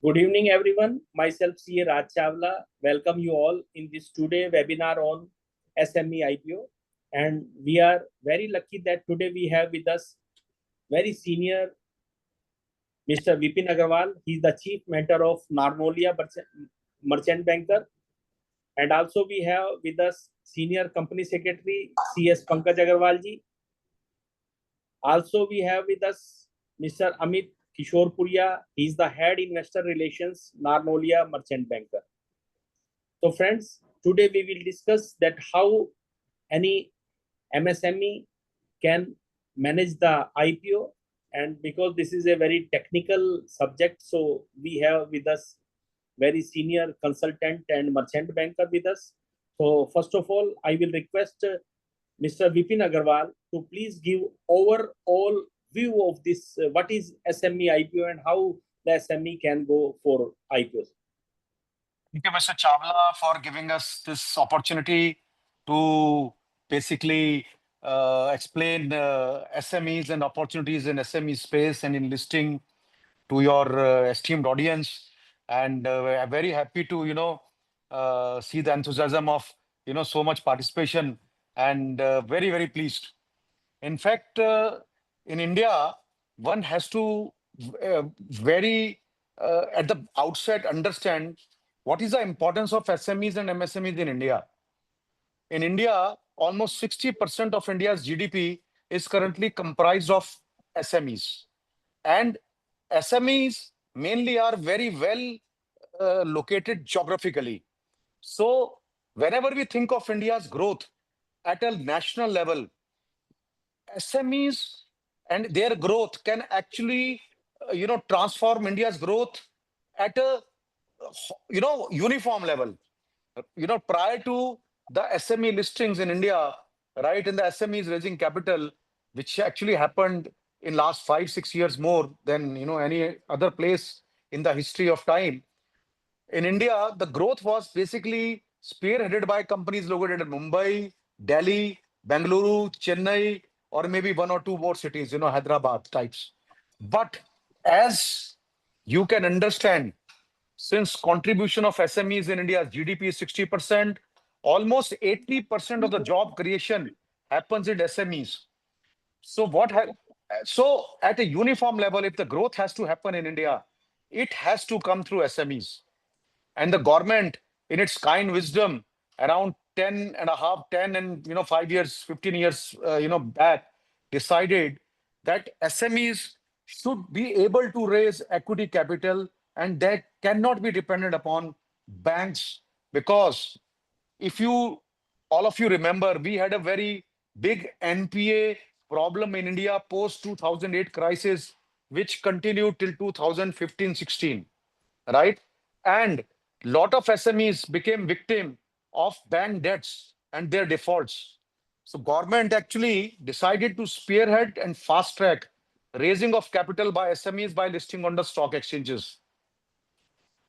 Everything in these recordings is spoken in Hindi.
Good evening, everyone. Myself, CA Raj Chawla. Welcome you all in this today webinar on SME IPO. And we are very lucky that today we have with us very senior Mr. Vipin Agarwal. He's the Chief Mentor of Narnolia Merchant Banker. And also we have with us Senior Company Secretary CS Pankaj Agarwal ji. Also we have with us Mr. Amit Kishore Puria. He is the Head Investor Relations, Narnolia Merchant Banker. So friends, today we will discuss that how any MSME can manage the IPO, and because this is a very technical subject, so we have with us very senior consultant and merchant banker with us. So first of all, I will request Mr. Vipin Agarwal to please give overall view of this, what is SME IPO and how the SME can go for IPOs. Thank you, Mr. Chawla, for giving us this opportunity to basically explain SMEs and opportunities in SME space and in listing to your esteemed audience. And I'm very happy to, see the enthusiasm of, so much participation, and very, very pleased. In fact, in India, one has to very at the outset understand what is the importance of SMEs and MSMEs in India. In India, almost 60% of India's GDP is currently comprised of SMEs. And SMEs mainly are very well located geographically. So whenever we think of India's growth at a national level, SMEs and their growth can actually, transform India's growth at a, uniform level. Prior to the SME listings in India, right, in the SMEs raising capital, which actually happened in last 5-6 years more than, any other place in the history of time. In India, the growth was basically spearheaded by companies located in Mumbai, Delhi, Bengaluru, Chennai, or maybe one or two more cities, Hyderabad types. But as you can understand, since contribution of SMEs in India's GDP is 60%, almost 80% of the job creation happens in SMEs. So so at a uniform level, if the growth has to happen in India, it has to come through SMEs. And the government, in its kind wisdom, around 10 and a half, 10 and 5 years, 15 years, back, decided that SMEs should be able to raise equity capital, and that cannot be dependent upon banks. Because if you, all of you remember, we had a very big NPA problem in India post 2008 crisis, which continued till 2015-16, right? And lot of SMEs became victim of bank debts and their defaults. So government actually decided to spearhead and fast track raising of capital by SMEs by listing on the stock exchanges.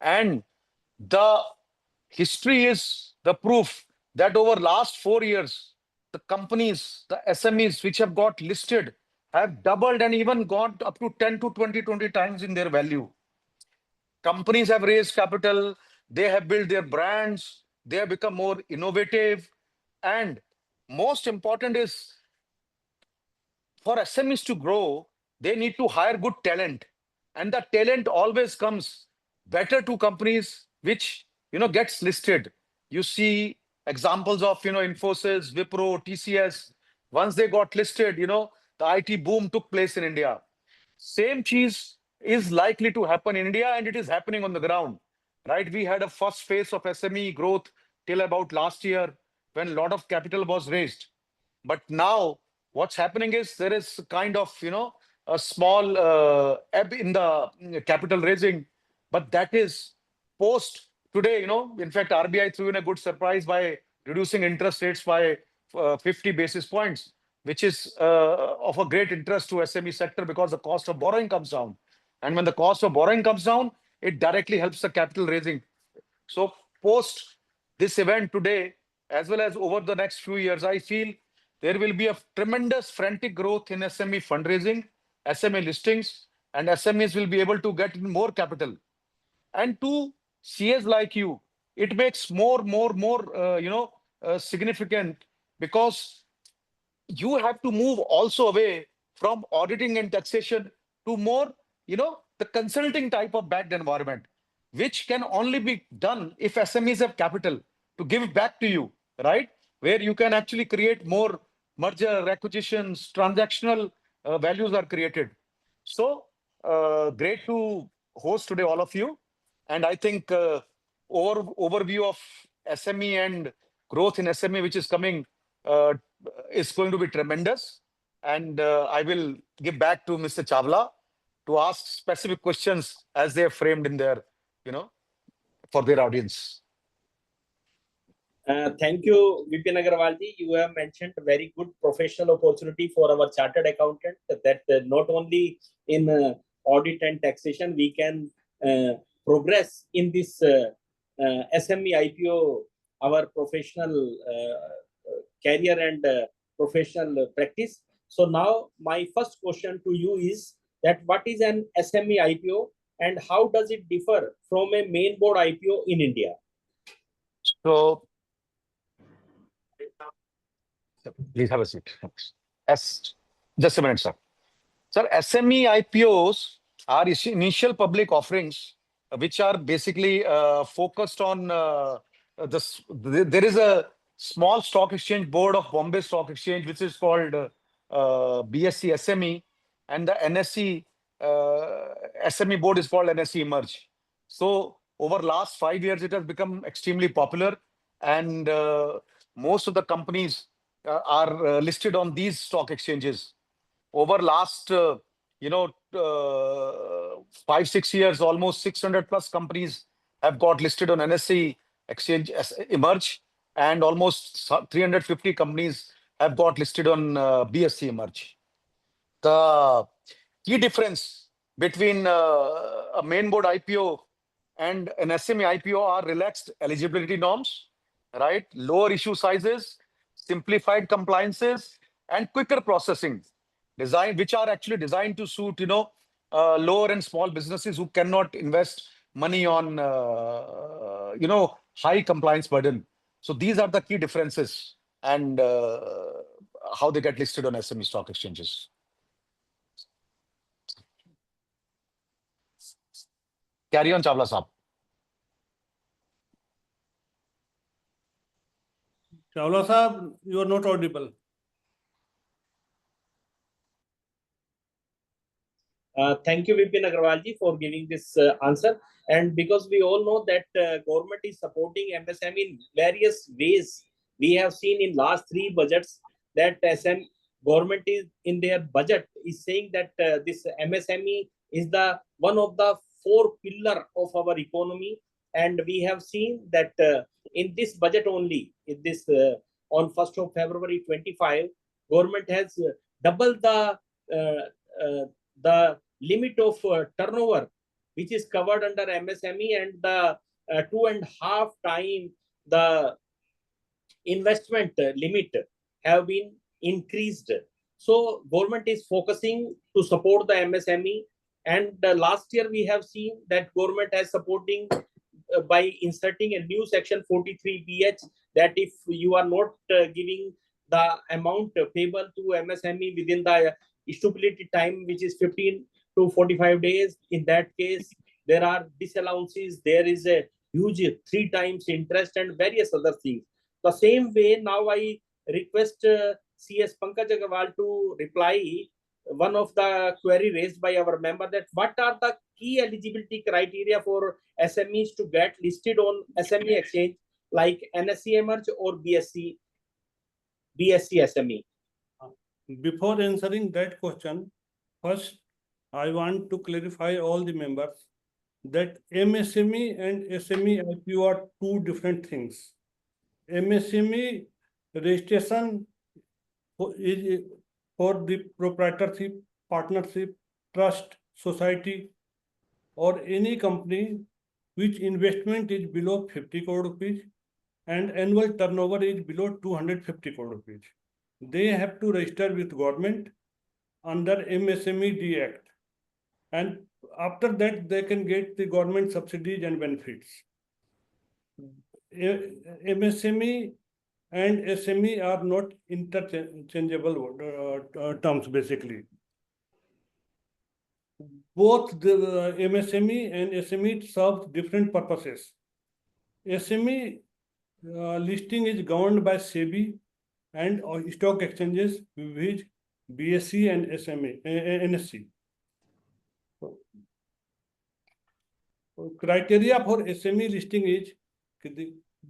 And the history is the proof that over last 4 years, the companies, the SMEs which have got listed have doubled and even gone up to 10 to 20 times in their value. Companies have raised capital, they have built their brands, they have become more innovative. And most important is, for SMEs to grow, they need to hire good talent. And the talent always comes better to companies which, gets listed. You see examples of, Infosys, Wipro, TCS. Once they got listed, the IT boom took place in India. Same cheese is likely to happen in India, and it is happening on the ground, right? We had a first phase of SME growth till about last year when a lot of capital was raised. But now what's happening is there is kind of, a small ebb in the capital raising, but that is post today, in fact, RBI threw in a good surprise by reducing interest rates by 50 basis points, which is of a great interest to SME sector because the cost of borrowing comes down. And when the cost of borrowing comes down, it directly helps the capital raising. So post this event today, as well as over the next few years, I feel there will be a tremendous frantic growth in SME fundraising, SME listings, and SMEs will be able to get more capital. And to CAs like you, it makes more significant, because you have to move also away from auditing and taxation to more, the consulting type of backed environment, which can only be done if SMEs have capital to give back to you, right? Where you can actually create more merger, acquisitions, transactional values are created. So great to host today, all of you. And I think overview of SME and growth in SME, which is coming, is going to be tremendous. And I will give back to Mr. Chawla to ask specific questions as they are framed in their, for their audience. Thank you, Vipin Agarwalji. You have mentioned a very good professional opportunity for our chartered accountant, that not only in audit and taxation, we can progress in this SME IPO, our professional career and professional practice. So now my first question to you is that what is an SME IPO and how does it differ from a main board IPO in India? So please have a seat. Just a minute, sir. Sir, SME IPOs are initial public offerings, which are basically focused on there is a small stock exchange board of Bombay Stock Exchange, which is called BSE SME, and the NSE SME board is called NSE Emerge. So over last 5 years, it has become extremely popular, and most of the companies are listed on these stock exchanges. Over last 5-6 years, almost 600 plus companies have got listed on NSE exchange Emerge, and almost 350 companies have got listed on BSE Emerge. The key difference between a main board IPO and an SME IPO are relaxed eligibility norms, right? Lower issue sizes, simplified compliances, and quicker processing, which are actually designed to suit, lower and small businesses who cannot invest money on, high compliance burden. So these are the key differences, and how they get listed on SME stock exchanges. Carry on, Chawla Saab. Chawla Saab, you are not audible. Thank you, Vipin Agarwalji, for giving this answer. And because we all know that government is supporting MSME in various ways, we have seen in last 3 budgets that government is in their budget is saying that this MSME is the one of the 4 pillar of our economy. And we have seen that in this budget only, in this on 1st of February 25, government has doubled the limit of turnover which is covered under MSME, and the 2.5 times the investment limit have been increased. So government is focusing to support the MSME, and last year we have seen that government has supporting by inserting a new section 43BH, that if you are not giving the amount payable to MSME within the stipulated time, which is 15 to 45 days, in that case there are disallowances, there is a huge 3 times interest and various other things. The same way, now I request CS Pankaj Agarwal to reply one of the query raised by our member, that what are the key eligibility criteria for SMEs to get listed on SME exchange like NSE Emerge or BSE SME. Before answering that question, first I want to clarify all the members that MSME and SME IPO are 2 different things. MSME registration is for the proprietorship, partnership, trust, society, or any company which investment is below 50 crore rupees and annual turnover is below 250 crore rupees. They have to register with government under MSMED Act. and after that they can get the government subsidies and benefits. MSME and SME are not interchangeable terms basically. Both the MSME and SME serve different purposes. SME listing is governed by SEBI and stock exchanges, which BSE and NSE. Criteria for SME listing is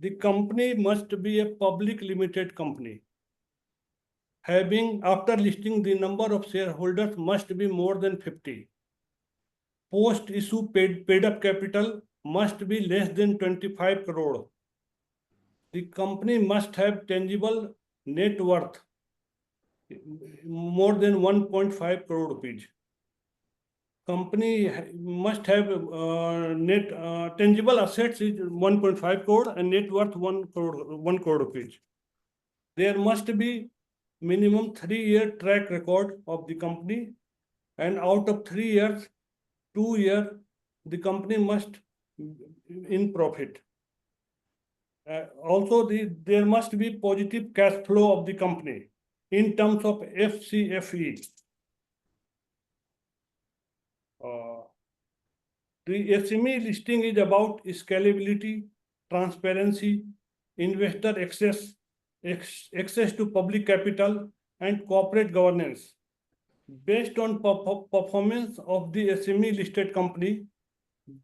the company must be a public limited company. Having, after listing, the number of shareholders must be more than 50. Post-issue paid up capital must be less than 25 crore. The company must have tangible net worth more than 1.5 crore rupees. Company must have net tangible assets is 1.5 crore and net worth 1 crore rupees. There must be minimum 3-year track record of the company, and out of 3 years, 2 years, the company must in profit. Also, there must be positive cash flow of the company in terms of FCFE. The SME listing is about scalability, transparency, investor access to public capital, and corporate governance. Based on performance of the SME listed company,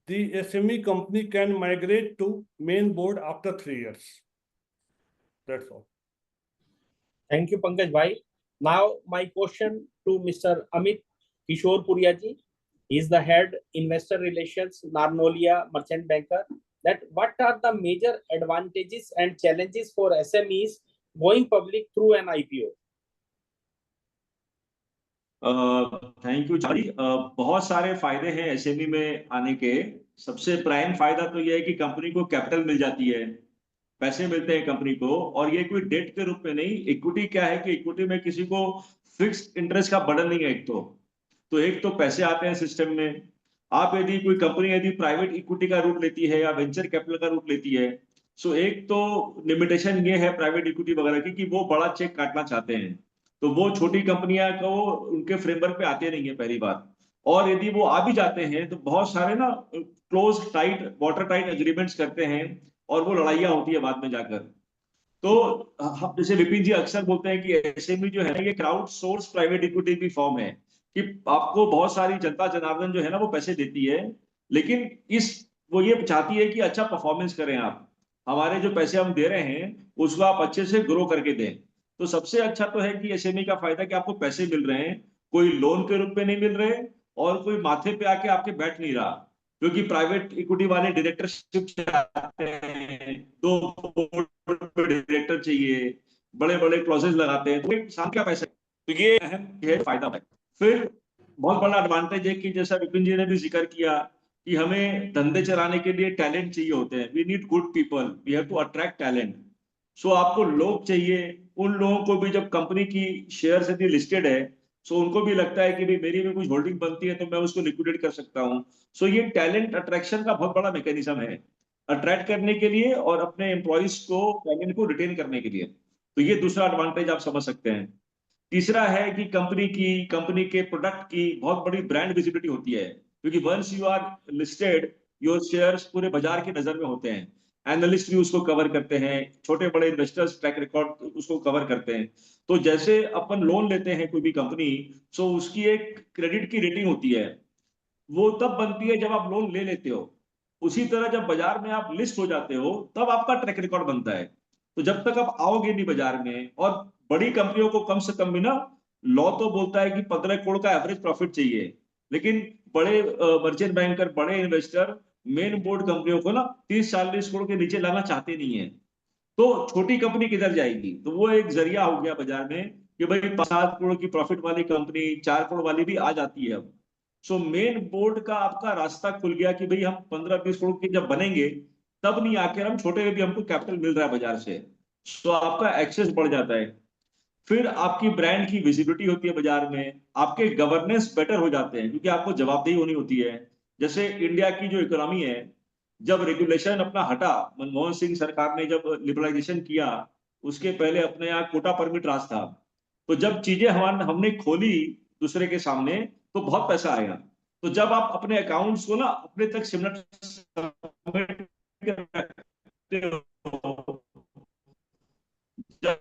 the SME company can migrate to main board after 3 years. That's all. Thank you, Pankaj Bhai. Now, my question to Mr. Amit Kishore Puria ji. He is the head investor relations, Narnolia Merchant Banker. That what are the major advantages and challenges for SMEs going public through an IPO? Thank you Chari. बहुत सारे फायदे हैं एसएमई में आने के। सबसे प्राइम फायदा तो यह है कि कंपनी को कैपिटल मिल जाती है, पैसे मिलते हैं कंपनी को, और ये कोई डेट के रूप में नहीं। इक्विटी क्या है कि इक्विटी में किसी को फिक्स्ड इंटरेस्ट का बर्डन नहीं है। एक तो पैसे आते हैं सिस्टम में। आप यदि कोई कंपनी यदि प्राइवेट इक्विटी का रूट लेती है या वेंचर कैपिटल का रूट लेती है, सो एक तो लिमिटेशन ये है प्राइवेट इक्विटी वगैरह की कि वो बड़ा चेक काटना चाहते हैं, तो वो छोटी कंपनियां को उनके फ्रेमवर्क पे आते नहीं है पहली बात। और यदि वो आ भी जाते हैं तो बहुत सारे ना close tight water tight agreements करते हैं और वो लड़ाइयां होती है बाद में जाकर। तो जैसे विपिन जी अक्सर बोलते हैं कि एसएमई जो है ये क्राउड सोर्स प्राइवेट इक्विटी की फॉर्म है कि आपको बहुत सारी जनता जनार्दन जो है ना वो पैसे देती है, लेकिन वो ये चाहती है कि अच्छा परफॉर्मेंस करें आप, हमारे जो पैसे हम दे रहे हैं उसको आप अच्छे से ग्रो करके दें। तो सबसे अच्छा तो है कि एसएमई का फायदा कि आपको पैसे मिल रहे हैं, कोई लोन के रूप में नहीं मिल रहे और कोई माथे पे आके आपके बैठ नहीं रहा, क्योंकि प्राइवेट इक्विटी वाले डायरेक्टरशिप चाहते हैं, 2 बोर्ड पे डायरेक्टर चाहिए, बड़े बड़े क्लॉजेस लगाते हैं, तो एक साल का पैसा, तो ये अहम फायदा है। फिर बहुत बड़ा एडवांटेज है कि जैसा विपिन जी ने भी जिक्र किया कि हमें धंधे चलाने के लिए टैलेंट चाहिए होते हैं। We need good people, we have to attract talent. So आपको लोग चाहिए, उन लोगों को भी जब कंपनी की शेयर यदि लिस्टेड है सो उनको भी लगता है कि भाई मेरी भी कुछ होल्डिंग बनती है तो मैं उसको लिक्विडेट कर सकता हूं। सो ये टैलेंट अट्रैक्शन का बहुत बड़ा मैकेनिज्म है अट्रैक्ट करने के लिए और अपने एम्प्लॉइज को टैलेंट को रिटेन करने के लिए। तो ये दूसरा एडवांटेज आप समझ सकते हैं। तीसरा है कि कंपनी के प्रोडक्ट की बहुत बड़ी ब्रांड विजिबिलिटी होती है, क्योंकि once you are listed your shares पूरे बाजार की नजर में होते हैं, एनालिस्ट भी उसको कवर करते हैं, छोटे बड़े इन्वेस्टर्स ट्रैक रिकॉर्ड उसको कवर करते हैं। तो जैसे अपन लोन लेते हैं कोई भी कंपनी, सो उसकी एक क्रेडिट की रेटिंग होती है, वो तब बनती है जब आप लोन ले लेते हो। उसी तरह जब बाजार में आप लिस्ट हो जाते हो तब आपका ट्रैक रिकॉर्ड बनता है। तो जब तक आप आओगे नहीं बाजार में, और बड़ी कंपनियों को कम से कम भी ना, लॉ तो बोलता है कि 15 करोड़ का एवरेज प्रॉफिट चाहिए, लेकिन बड़े मर्चेंट बैंकर, बड़े इन्वेस्टर मेन बोर्ड कंपनियों को ना 30-40 करोड़ के नीचे लाना चाहते नहीं है। तो छोटी कंपनी किधर जाएगी? तो वो एक जरिया हो गया बाजार में कि भाई 7 करोड़ की प्रॉफिट वाली कंपनी 4 करोड़ वाली भी आ जाती है अब। सो मेन बोर्ड का आपका रास्ता खुल गया कि भाई हम 15-20 करोड़ के जब बनेंगे तब नहीं आकर हम छोटे में भी हमको कैपिटल मिल रहा है बाजार से, तो आपका एक्सेस बढ़ जाता है। फिर आपकी ब्रांड की विजिबिलिटी होती है बाजार में, आपके गवर्नेंस बेटर हो जाते हैं क्योंकि आपको जवाबदेही होनी होती है। जैसे इंडिया की जो इकोनॉमी है, जब रेगुलेशन अपना हटा, मनमोहन सिंह सरकार ने जब लिबरलाइजेशन किया, उसके पहले अपने यहाँ कोटा परमिट राज था। तो जब चीजें हमने खोली दूसरे के सामने, तो बहुत पैसा आया। तो जब आप अपने अकाउंट्स को ना अपने तक सिमट के रखते हो, जब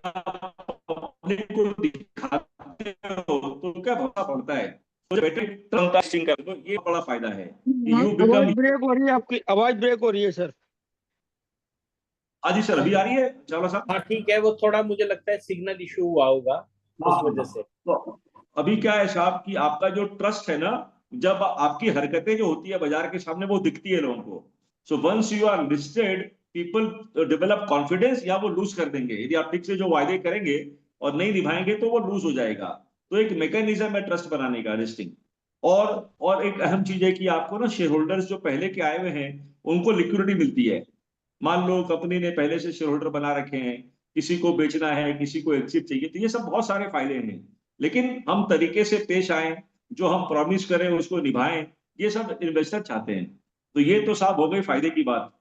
अपने को दिखाते हो, तो क्या भरोसा पड़ता है। तो बेटर ट्रांसकास्टिंग कर, तो ये बड़ा फायदा है कि यू आवाज बिकम। ब्रेक हो रही है, आपकी आवाज ब्रेक हो रही है सर। हाँ जी सर, अभी आ रही है चावला साहब? हाँ ठीक है, वो थोड़ा मुझे लगता है सिग्नल इशू हुआ होगा उस वजह से। तो अभी क्या है साहब कि आपका जो ट्रस्ट है ना, जब आपकी हरकतें जो होती है बाजार के सामने वो दिखती है लोगों को, so once you are listed, people develop confidence, या वो लूज कर देंगे यदि आप ठीक से जो वायदे करेंगे और नहीं निभाएंगे तो वो लूज हो जाएगा। तो एक मैकेनिज्म है ट्रस्ट बनाने का, लिस्टिंग। और एक अहम चीज है कि आपको ना शेयर होल्डर्स जो पहले के आए हुए हैं उनको लिक्विडिटी मिलती है। मान लो कंपनी ने पहले से शेयर होल्डर बना रखे हैं, किसी को बेचना है, किसी को एग्जिट चाहिए, तो ये सब बहुत सारे फायदे हैं। लेकिन हम तरीके से पेश आए, जो हम प्रॉमिस करें उसको निभाएं, ये सब इन्वेस्टर चाहते हैं। तो ये तो साहब हो गई फायदे की बात।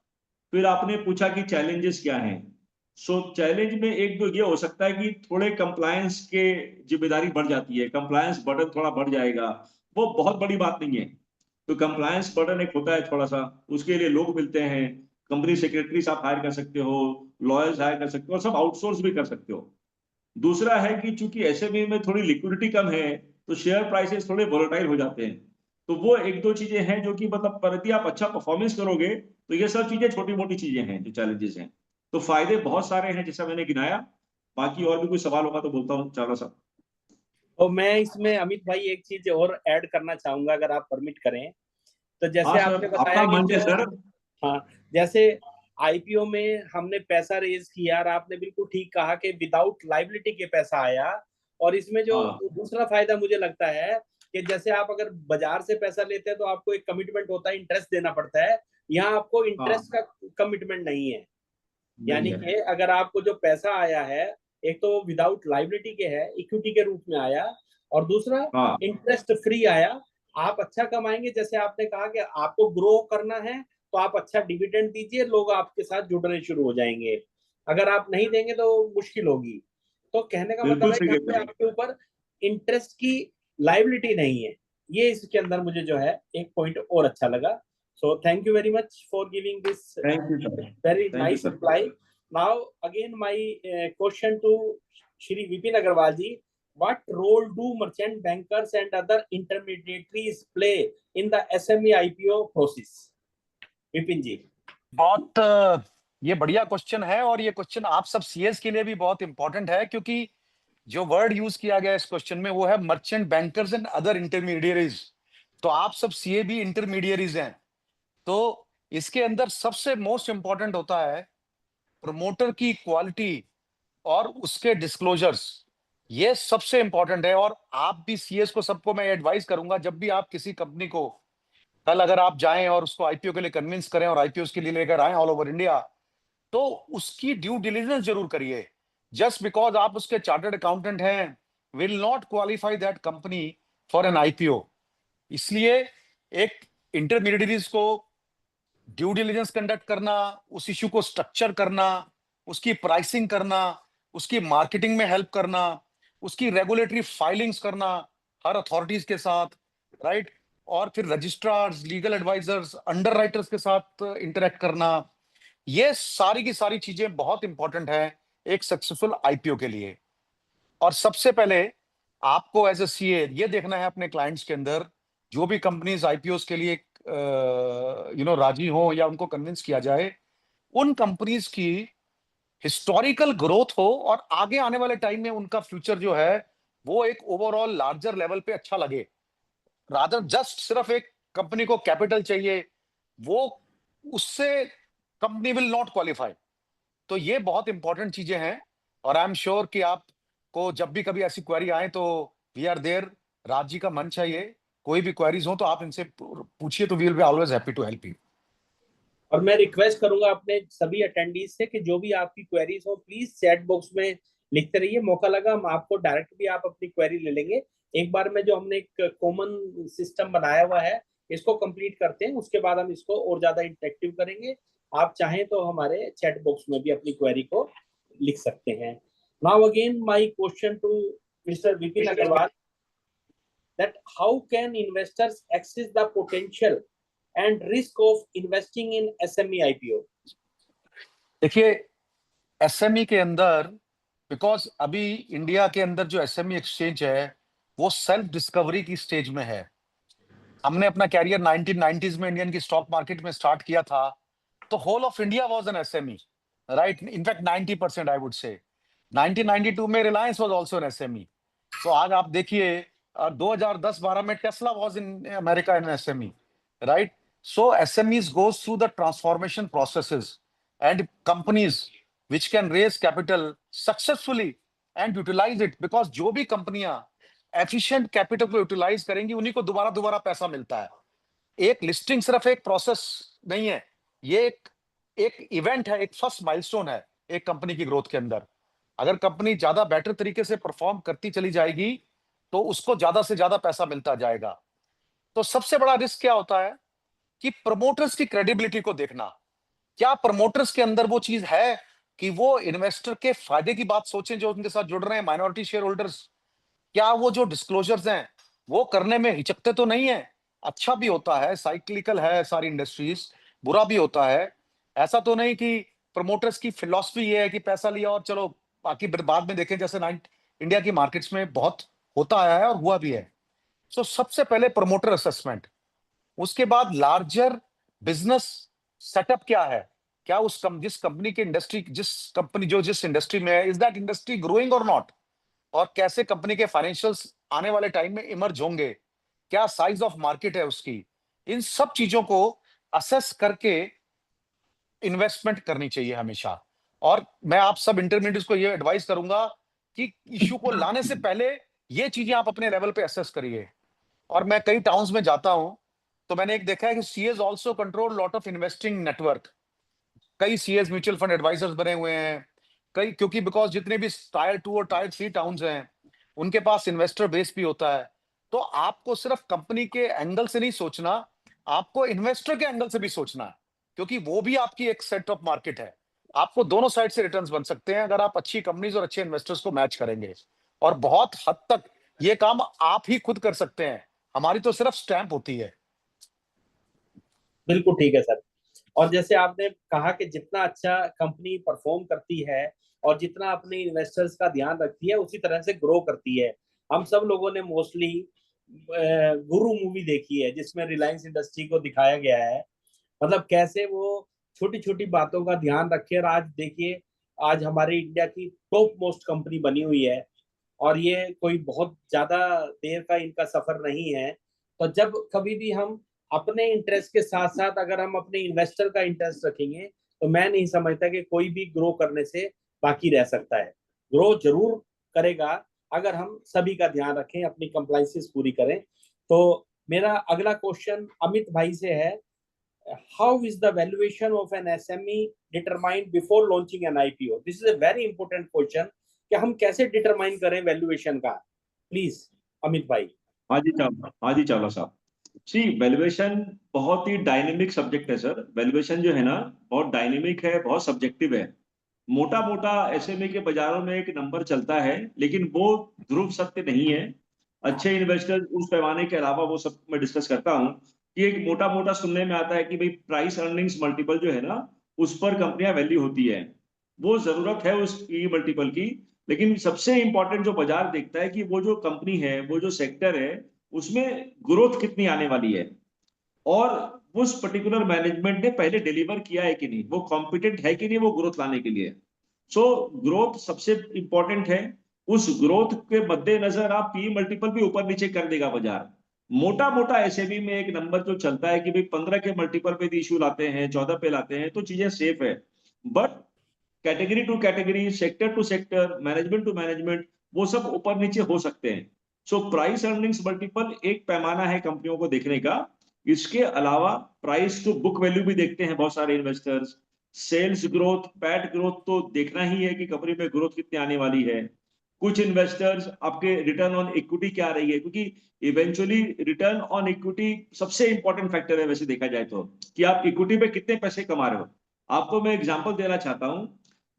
फिर आपने पूछा कि चैलेंजेस क्या हैं। सो चैलेंज में एक तो ये हो सकता है कि थोड़े कंप्लायंस के जिम्मेदारी बढ़ जाती है, कंप्लायंस बर्डन थोड़ा बढ़ जाएगा। वो बहुत बड़ी बात नहीं है। तो कंप्लायंस बर्डन एक होता है थोड़ा सा, उसके लिए लोग मिलते हैं, कंपनी सेक्रेटरीज आप हायर कर सकते हो, लॉयर्स हायर कर सकते हो, और सब आउटसोर्स भी कर सकते हो। दूसरा है कि चूंकि एसएमई में थोड़ी लिक्विडिटी कम है, तो शेयर प्राइसेस थोड़े वोलेटाइल हो जाते हैं। तो वो एक दो चीजें हैं जो कि मतलब प्रति आप अच्छा परफॉर्मेंस करोगे, तो ये सब चीजें छोटी मोटी चीजें हैं जो चैलेंजेस हैं। तो फायदे बहुत सारे हैं जैसा मैंने गिनाया। बाकी और भी कोई सवाल होगा तो बोलता हूँ चावला साहब। और मैं इसमें अमित भाई एक चीज और ऐड करना चाहूंगा अगर आप परमिट करें। तो हाँ जैसे आपने सर, बताया आपका कि मंच है जो, सर। हाँ, जैसे आईपीओ में हमने पैसा रेज किया और आपने बिल्कुल ठीक कहा कि विदाउट लाइबिलिटी के पैसा आया। और इसमें जो हाँ दूसरा फायदा मुझे लगता है कि जैसे आप अगर बाजार से पैसा लेते हैं तो आपको एक कमिटमेंट होता है, इंटरेस्ट देना पड़ता है। यहाँ आपको हाँ, इंटरेस्ट का कमिटमेंट नहीं है। नहीं यानी है। कि अगर आपको जो पैसा आया है, एक तो विदाउट लाइबिलिटी के है, इक्विटी के रूप में आया, और दूसरा हाँ इंटरेस्ट फ्री आया। आप अच्छा कमाएंगे, जैसे आपने कहा कि आपको ग्रो करना है तो आप अच्छा डिविडेंड दीजिए, लोग आपके साथ जुड़ने शुरू हो जाएंगे। अगर आप नहीं देंगे तो मुश्किल होगी। तो कहने का मतलब बिल्कुल है सही यहाँ कहते पे हैं। आपके ऊपर इंटरेस्ट की लाइबिलिटी नहीं है। ये इसके अंदर मुझे जो है एक पॉइंट और अच्छा लगा। So thank you very much for giving this thank you sir. very thank you nice sir. reply. Now, again, my question to Shri Vipin Agarwal ji: what role do merchant bankers and other intermediaries play in the SME IPO process? Vipin ji. बहुत ये बढ़िया क्वेश्चन है, और ये क्वेश्चन आप सब सीएस के लिए भी बहुत इंपॉर्टेंट है, क्योंकि जो वर्ड यूज किया गया इस क्वेश्चन में वो है merchant bankers and other intermediaries. तो आप सब सीए भी इंटरमीडियरीज हैं। तो इसके अंदर सबसे मोस्ट इंपॉर्टेंट होता है प्रमोटर की क्वालिटी और उसके डिस्क्लोजर्स। ये सबसे इंपॉर्टेंट है। और आप भी सीएस को सबको मैं एडवाइस करूंगा, जब भी आप किसी कंपनी को कल अगर आप जाएं और उसको आईपीओ के लिए कन्विंस करें और आईपीओ के लिए लेकर आए ऑल ओवर इंडिया, तो उसकी ड्यू डिलिजेंस जरूर करिए। जस्ट बिकॉज आप उसके चार्टर्ड अकाउंटेंट हैं will not qualify that company for an IPO. इसलिए एक इंटरमीडियरीज को ड्यू डिलिजेंस कंडक्ट करना, उस इश्यू को स्ट्रक्चर करना, उसकी प्राइसिंग करना, उसकी मार्केटिंग में हेल्प करना, उसकी रेगुलेटरी फाइलिंग्स करना हर अथॉरिटीज के साथ, राइट, और फिर रजिस्ट्रार्स, लीगल एडवाइजर्स, अंडरराइटर्स के साथ इंटरेक्ट करना, ये सारी की सारी चीजें बहुत इंपॉर्टेंट है एक सक्सेसफुल आईपीओ के लिए। और सबसे पहले आपको एज ए सीए ये देखना है अपने क्लाइंट्स के अंदर, जो भी कंपनीज आईपीओ के लिए राजी हो या उनको कन्विंस किया जाए, उन कंपनीज की हिस्टोरिकल ग्रोथ हो और आगे आने वाले टाइम में उनका फ्यूचर जो है वो एक ओवरऑल लार्जर लेवल पे अच्छा लगे, रादर जस्ट सिर्फ एक कंपनी को कैपिटल चाहिए, वो उससे कंपनी विल नॉट क्वालिफाई। तो ये बहुत इंपॉर्टेंट चीजें हैं। और आई एम श्योर कि आपको जब भी कभी ऐसी क्वेरी आए तो we are there, Raj ji का मंच है ये, कोई भी क्वेरीज हो तो आप इनसे पूछिए, तो we will be always happy to help you. और मैं रिक्वेस्ट करूंगा अपने सभी अटेंडीज से कि जो भी आपकी क्वेरीज हो प्लीज चैट बॉक्स में लिखते रहिए, मौका लगा हम आपको डायरेक्ट भी आप अपनी क्वेरी ले लेंगे। एक बार में जो हमने एक कॉमन सिस्टम बनाया हुआ है इसको कंप्लीट करते हैं, उसके बाद हम इसको और ज्यादा इंटरेक्टिव करेंगे। आप चाहें तो हमारे चैट बॉक्स में भी अपनी क्वेरी को लिख सकते हैं। Now again my question to mister Vipin Agarwal, that how can investors access the potential and risk of investing in SME IPO? देखिए, एसएमई के अंदर, बिकॉज अभी इंडिया के अंदर जो एसएमई एक्सचेंज है वो सेल्फ डिस्कवरी की स्टेज में है। हमने अपना कैरियर 1990s में इंडियन की स्टॉक मार्केट में स्टार्ट किया था, तो whole of India was an SME, right? In fact 90% I would say. 1992 में Reliance was also an SME. तो आज आप देखिए 2010-12 में Tesla was in America an SME, right? So SMEs goes through the transformation processes and companies which can raise capital successfully and utilize it, because जो भी कंपनियां एफिशिएंट कैपिटल को यूटिलाइज करेंगी उन्हीं को दोबारा दोबारा पैसा मिलता है। एक लिस्टिंग सिर्फ एक प्रोसेस नहीं है, ये एक इवेंट है, एक फर्स्ट माइलस्टोन है एक कंपनी की ग्रोथ के अंदर। अगर कंपनी ज्यादा बेटर तरीके से परफॉर्म करती चली जाएगी तो उसको ज्यादा से ज्यादा पैसा मिलता जाएगा। तो सबसे बड़ा रिस्क क्या होता है कि प्रमोटर्स की क्रेडिबिलिटी को देखना। क्या प्रमोटर्स के अंदर वो चीज है कि वो इन्वेस्टर के फायदे की बात सोचें जो उनके साथ जुड़ रहे हैं, माइनॉरिटी शेयर होल्डर्स? क्या वो जो डिस्क्लोजर्स हैं वो करने में हिचकते तो नहीं है? अच्छा भी होता है, साइक्लिकल है सारी इंडस्ट्रीज, बुरा भी होता है। ऐसा तो नहीं कि प्रमोटर्स की फिलॉसफी ये है कि पैसा लिया और चलो बाकी बाद में देखें, जैसे इंडिया की मार्केट्स में बहुत होता आया है और हुआ भी है। सो सबसे पहले प्रमोटर असेसमेंट, उसके बाद लार्जर बिजनेस सेटअप क्या है, क्या जिस कंपनी के इंडस्ट्री, जिस इंडस्ट्री में है, इज दैट इंडस्ट्री ग्रोइंग और नॉट, और कैसे कंपनी के फाइनेंशियल्स आने वाले टाइम में इमर्ज होंगे, क्या साइज ऑफ मार्केट है उसकी। इन सब चीजों को असेस करके इन्वेस्टमेंट करनी चाहिए हमेशा। और मैं आप सब इंटरमीडिएट्स को ये एडवाइस करूंगा कि इश्यू को लाने से पहले ये चीजें आप अपने लेवल पे असेस करिए। और मैं कई टाउन्स में जाता हूं तो मैंने एक देखा है कि CS also control lot of investing network. कई सीएस म्यूचुअल फंड एडवाइजर्स बने हुए हैं कई, क्योंकि बिकॉज जितने भी टायर 2 और टायर 3 टाउन्स हैं उनके पास इन्वेस्टर बेस भी होता है। तो आपको सिर्फ कंपनी के एंगल से नहीं सोचना, आपको इन्वेस्टर के एंगल से भी सोचना है, क्योंकि वो भी आपकी एक सेट ऑफ मार्केट है। आपको दोनों साइड से रिटर्न्स बन सकते हैं अगर आप अच्छी कंपनीज और अच्छे इन्वेस्टर्स को मैच करेंगे। और बहुत हद तक ये काम आप ही खुद कर सकते हैं, हमारी तो सिर्फ स्टैंप होती है। बिल्कुल ठीक है सर। और जैसे आपने कहा कि जितना अच्छा कंपनी परफॉर्म करती है और जितना अपने इन्वेस्टर्स का ध्यान रखती है उसी तरह से ग्रो करती है। हम सब लोगों ने मोस्टली गुरु मूवी देखी है जिसमें रिलायंस इंडस्ट्री को दिखाया गया है, मतलब कैसे वो छोटी छोटी बातों का ध्यान रखे। और आज देखिए, आज हमारी इंडिया की टॉप मोस्ट कंपनी बनी हुई है और ये कोई बहुत ज्यादा देर का इनका सफर नहीं है। तो जब कभी भी हम अपने इंटरेस्ट के साथ साथ अगर हम अपने इन्वेस्टर का इंटरेस्ट रखेंगे तो मैं नहीं समझता कि कोई भी ग्रो करने से बाकी रह सकता है। ग्रो जरूर करेगा अगर हम सभी का ध्यान रखें, अपनी कंप्लाइंसेस पूरी करें। तो मेरा अगला क्वेश्चन अमित भाई से है, how is the valuation of N SME determined before launching N IPO? This is a very important question कि हम कैसे डिटरमाइन करें वैल्यूएशन का। प्लीज अमित भाई। हाँ जी चावला साहब। सी वैल्यूएशन बहुत ही डायनेमिक सब्जेक्ट है सर। वैल्यूएशन जो है ना बहुत डायनेमिक है, बहुत सब्जेक्टिव है। मोटा मोटा एसएमई के बाजारों में एक नंबर चलता है लेकिन वो ध्रुव सत्य नहीं है। अच्छे इन्वेस्टर उस पैमाने के अलावा वो सब मैं डिस्कस करता हूँ कि एक मोटा मोटा सुनने में आता है कि भाई प्राइस अर्निंग्स मल्टीपल जो है ना उस पर कंपनियां वैल्यू होती है, वो जरूरत है उस ई मल्टीपल की। लेकिन सबसे इंपॉर्टेंट जो बाजार देखता है कि वो जो कंपनी है, वो जो सेक्टर है, उसमें ग्रोथ कितनी आने वाली है और उस पर्टिकुलर मैनेजमेंट ने पहले डिलीवर किया है कि नहीं, वो कॉम्पिटेंट है कि नहीं वो ग्रोथ लाने के लिए। सो ग्रोथ सबसे इंपॉर्टेंट है। उस ग्रोथ के मद्देनजर आप पी मल्टीपल भी ऊपर नीचे कर देगा बाजार। मोटा मोटा एसएमई में एक नंबर जो चलता है कि भाई 15 के मल्टीपल पे इश्यू लाते हैं, 14 पे लाते हैं तो चीजें सेफ है। But category to category, sector to sector, management to management, वो सब ऊपर नीचे हो सकते हैं। सो प्राइस अर्निंग्स मल्टीपल एक पैमाना है कंपनियों को देखने का। इसके अलावा प्राइस टू बुक वैल्यू भी देखते हैं बहुत सारे investors, sales growth, PAT growth तो देखना ही है कि कंपनी में ग्रोथ कितनी आने वाली है। कुछ इन्वेस्टर्स आपके रिटर्न ऑन इक्विटी क्या आ रही है, क्योंकि इवेंचुअली रिटर्न ऑन इक्विटी सबसे इंपॉर्टेंट फैक्टर है वैसे देखा जाए तो, कि आप इक्विटी पे कितने पैसे कमा रहे हो। आपको मैं एग्जांपल देना चाहता हूं,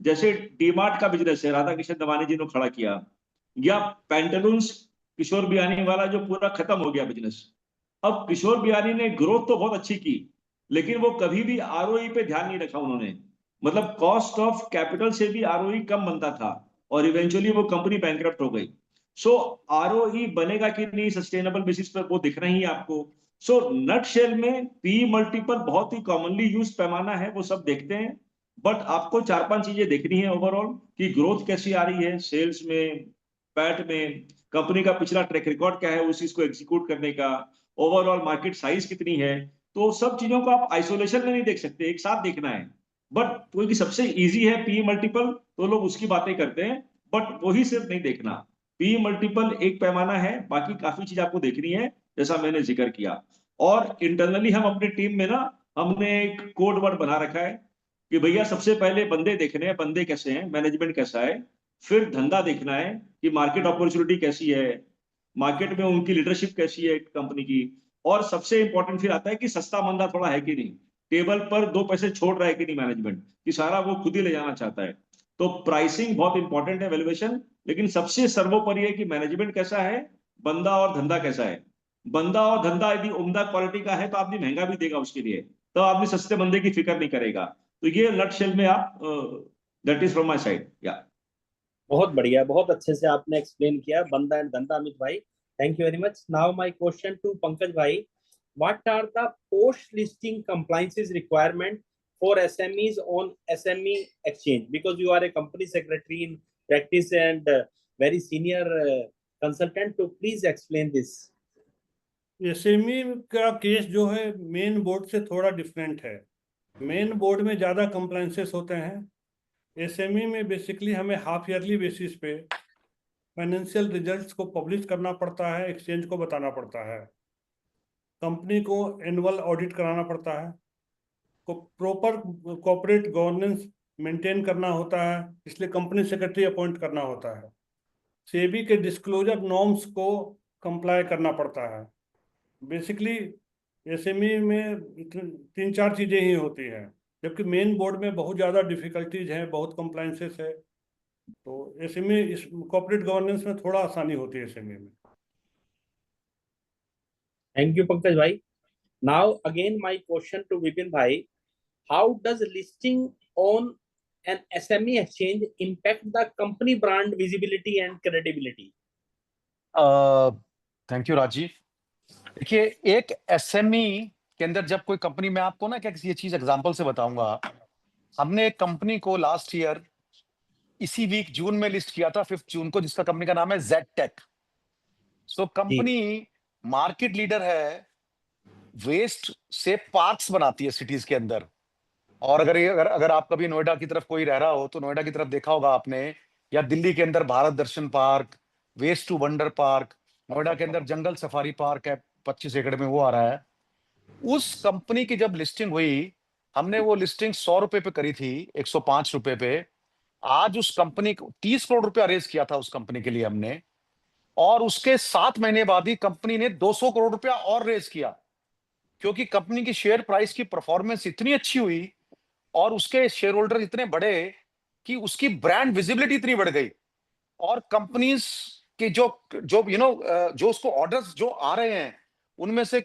जैसे डीमार्ट का बिजनेस है, राधा किशन दवानी जी ने खड़ा किया, या पैंटालून्स किशोर बियानी वाला जो पूरा खत्म हो गया बिजनेस। अब किशोर बियानी ने ग्रोथ तो बहुत अच्छी की, लेकिन वो कभी भी आरओई पे ध्यान नहीं रखा उन्होंने, मतलब कॉस्ट ऑफ कैपिटल से भी आरओई कम बनता था, और इवेंचुअली वो कंपनी बैंकरप्ट हो गई। सो आरओई बनेगा कि नहीं सस्टेनेबल बेसिस पर, वो दिखना ही है आपको। सो नट शेल में पी मल्टीपल बहुत ही कॉमनली यूज पैमाना है, वो सब देखते हैं, बट आपको 4-5 चीजें देखनी है ओवरऑल, कि ग्रोथ कैसी आ रही है सेल्स में, पैट में, कंपनी का पिछला ट्रैक रिकॉर्ड क्या है उस चीज को एग्जीक्यूट करने का, ओवरऑल मार्केट साइज कितनी है। तो सब चीजों को आप आइसोलेशन में नहीं देख सकते, एक साथ देखना है। बट क्योंकि सबसे इजी है पी मल्टीपल, तो लोग उसकी बातें करते हैं, बट वही सिर्फ नहीं देखना। पी मल्टीपल एक पैमाना है, बाकी काफी चीज आपको देखनी है, जैसा मैंने जिक्र किया। और इंटरनली हम अपनी टीम में ना, हमने एक कोड वर्ड बना रखा है कि भैया सबसे पहले बंदे देखने हैं, बंदे कैसे हैं, मैनेजमेंट कैसा है, फिर धंधा देखना है कि मार्केट अपॉर्चुनिटी कैसी है, मार्केट में उनकी लीडरशिप कैसी है कंपनी की, और सबसे इंपॉर्टेंट फिर आता है कि सस्ता मंदा थोड़ा है कि नहीं, टेबल पर 2 पैसे छोड़ रहा है कि नहीं मैनेजमेंट, कि सारा वो खुद ही ले जाना चाहता है। तो प्राइसिंग बहुत इंपॉर्टेंट है, वैल्यूएशन, लेकिन सबसे सर्वोपरि है कि मैनेजमेंट कैसा है, बंदा और धंधा कैसा है। बंदा और धंधा यदि उम्दा क्वालिटी का है तो आदमी महंगा भी देगा उसके लिए, तो आदमी सस्ते बंदे की फिक्र नहीं करेगा। तो ये नट शेल में आप, that is from my side. या बहुत बढ़िया, बहुत अच्छे से आपने एक्सप्लेन किया बंदा एंड धंधा, अमित भाई। Thank you very much. Now my question to Pankaj भाई, what are the post listing compliances requirement for SMEs on SME exchange, because you are a company secretary in practice and very senior consultant, so please explain this. SME का केस जो है मेन बोर्ड से थोड़ा डिफरेंट है। मेन बोर्ड में ज़्यादा कंप्लाइंसेस होते हैं, एसएमई में बेसिकली हमें हाफ ईयरली बेसिस पे फाइनेंशियल रिजल्ट्स को पब्लिश करना पड़ता है, एक्सचेंज को बताना पड़ता है, कंपनी को एनुअल ऑडिट कराना पड़ता है, को प्रॉपर कॉर्पोरेट गवर्नेंस मेंटेन करना होता है, इसलिए कंपनी सेक्रेटरी अपॉइंट करना होता है, सेबी के डिस्क्लोजर नॉर्म्स को कंप्लाई करना पड़ता है। बेसिकली एसएमई में 3-4 चीज़ें ही होती हैं, जबकि मेन बोर्ड में बहुत ज़्यादा डिफिकल्टीज हैं, बहुत कंप्लाइंसेस है। तो एसएमई इस कॉर्पोरेट गवर्नेंस में थोड़ा आसानी होती है एसएमई में। Thank you, Pankaj bhai. Now again my question to Vipin bhai, how does listing on an SME exchange impact the company brand visibility and credibility? Thank you Rajiv. देखिए, एक एसएमई के अंदर जब कोई कंपनी, मैं आपको ना क्या ये चीज एग्जांपल से बताऊंगा। हमने एक कंपनी को लास्ट ईयर इसी वीक जून में लिस्ट किया था, 5 जून को, जिसका कंपनी का नाम है Z Tech. So company market leader है, वेस्ट से पार्क्स बनाती है सिटीज के अंदर। और अगर आप कभी नोएडा की तरफ कोई रह रहा हो तो नोएडा की तरफ देखा होगा आपने, या दिल्ली के अंदर Bharat Darshan park, waste to wonder park, Noida के अंदर जंगल सफारी पार्क है 25 एकड़ में, वो आ रहा है। उस कंपनी की जब लिस्टिंग हुई, हमने वो लिस्टिंग 100 रुपए पे करी थी, 105 रुपए पे। आज उस कंपनी को 30 करोड़ रुपया रेज किया था उस कंपनी के लिए हमने, और उसके 7 महीने बाद ही कंपनी ने 200 करोड़ रुपया और रेज किया, क्योंकि कंपनी की शेयर प्राइस की परफॉर्मेंस इतनी अच्छी हुई और उसके शेयर होल्डर इतने बड़े कि उसकी ब्रांड विजिबिलिटी इतनी बढ़ गई। और कंपनीज के जो जो जो उसको ऑर्डर्स जो आ रहे हैं, उनमें से